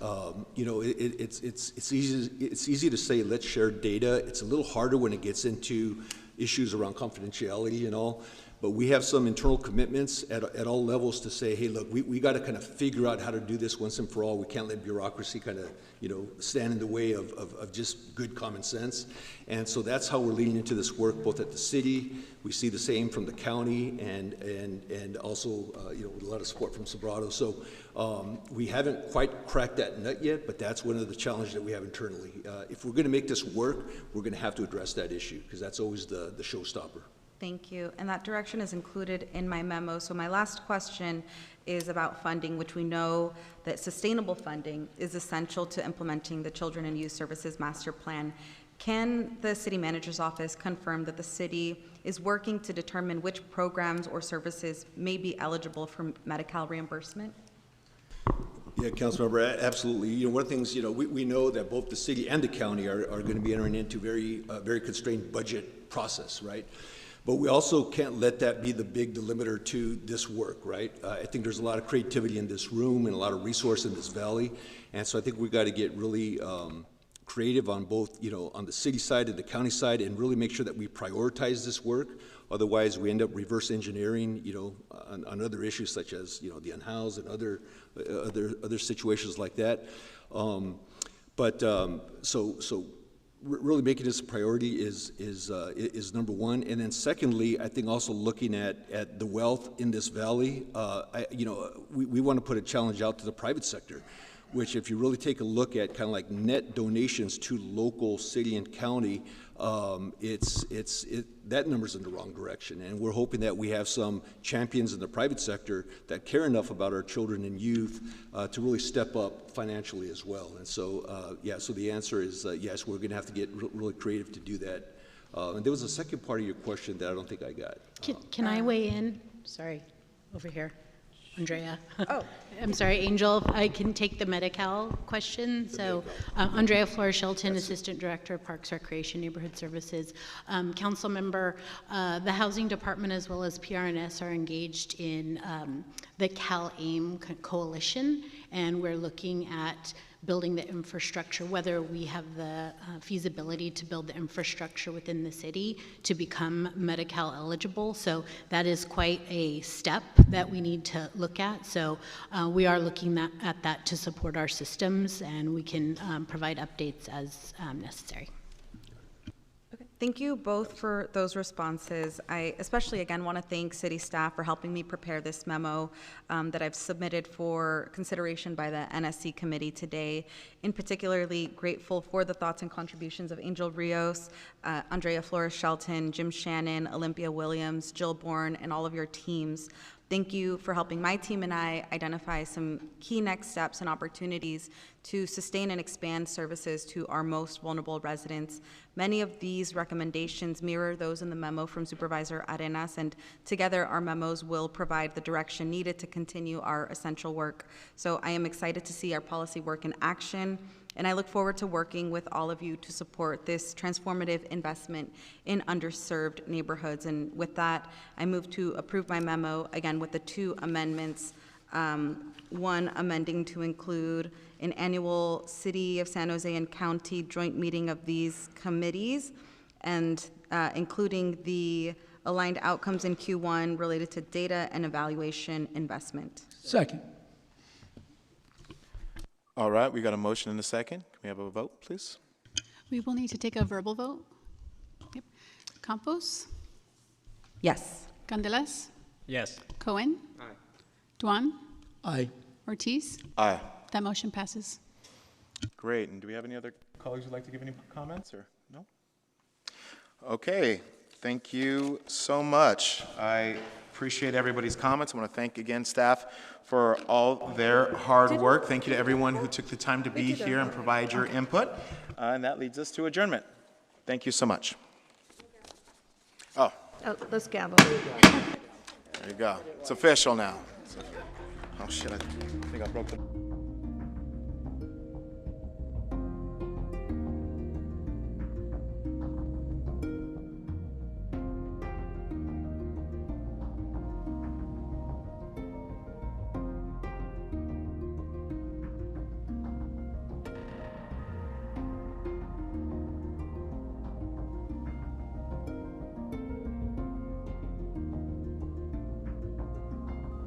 You know, it's easy to say let's share data. It's a little harder when it gets into issues around confidentiality and all. But we have some internal commitments at all levels to say, hey, look, we got to kind of figure out how to do this once and for all. We can't let bureaucracy kind of, you know, stand in the way of just good common sense. And so that's how we're leading into this work, both at the city. We see the same from the county and also, you know, with a lot of support from Sobrado. So we haven't quite cracked that nut yet, but that's one of the challenges that we have internally. If we're going to make this work, we're going to have to address that issue because that's always the showstopper. Thank you. And that direction is included in my memo. So my last question is about funding, which we know that sustainable funding is essential to implementing the Children and Youth Services Master Plan. Can the city manager's office confirm that the city is working to determine which programs or services may be eligible for Medi-Cal reimbursement? Yeah, Councilmember, absolutely. You know, one of the things, you know, we know that both the city and the county are going to be entering into very constrained budget process, right? But we also can't let that be the big delimiter to this work, right? I think there's a lot of creativity in this room and a lot of resource in this valley. And so I think we've got to get really creative on both, you know, on the city side and the county side, and really make sure that we prioritize this work. Otherwise, we end up reverse engineering, you know, on other issues such as, you know, the unhoused and other situations like that. So really making this a priority is number one. And then secondly, I think also looking at the wealth in this valley. You know, we want to put a challenge out to the private sector, which if you really take a look at kind of like net donations to local city and county, that number's in the wrong direction. And we're hoping that we have some champions in the private sector that care enough about our children and youth to really step up financially as well. And so, yeah, so the answer is yes, we're gonna have to get really creative to do that. And there was a second part of your question that I don't think I got. Can I weigh in? Sorry, over here. Andrea. Oh. I'm sorry, Angel, if I can take the Medi-Cal question. So, Andrea Flores-Shelton, Assistant Director of Parks, Recreation, Neighborhood Services. Council member, the Housing Department as well as PRNS are engaged in the CalAIM coalition, and we're looking at building the infrastructure, whether we have the feasibility to build the infrastructure within the city to become Medi-Cal eligible. So that is quite a step that we need to look at. So we are looking at that to support our systems, and we can provide updates as necessary. Thank you both for those responses. I especially, again, want to thank city staff for helping me prepare this memo that I've submitted for consideration by the NSE committee today. In particularly grateful for the thoughts and contributions of Angel Rios, Andrea Flores-Shelton, Jim Shannon, Olympia Williams, Jill Bourne, and all of your teams. Thank you for helping my team and I identify some key next steps and opportunities to sustain and expand services to our most vulnerable residents. Many of these recommendations mirror those in the memo from Supervisor Arenas, and together our memos will provide the direction needed to continue our essential work. So I am excited to see our policy work in action, and I look forward to working with all of you to support this transformative investment in underserved neighborhoods. And with that, I move to approve my memo, again with the two amendments. One amending to include an annual City of San Jose and County joint meeting of these committees, and including the aligned outcomes in Q1 related to data and evaluation investment. Second. All right, we got a motion and a second. Can we have a vote, please? We will need to take a verbal vote. Yep. Campos? Yes. Candelas? Yes. Cohen? Aye. Duan? Aye. Ortiz? Aye. That motion passes. Great. And do we have any other colleagues who'd like to give any comments, or no? Okay. Thank you so much. I appreciate everybody's comments. I want to thank again staff for all their hard work. Thank you to everyone who took the time to be here and provide your input. And that leads us to adjournment. Thank you so much. Oh. Oh, let's gavel. There you go. It's official now. Oh shit, I think I broke the...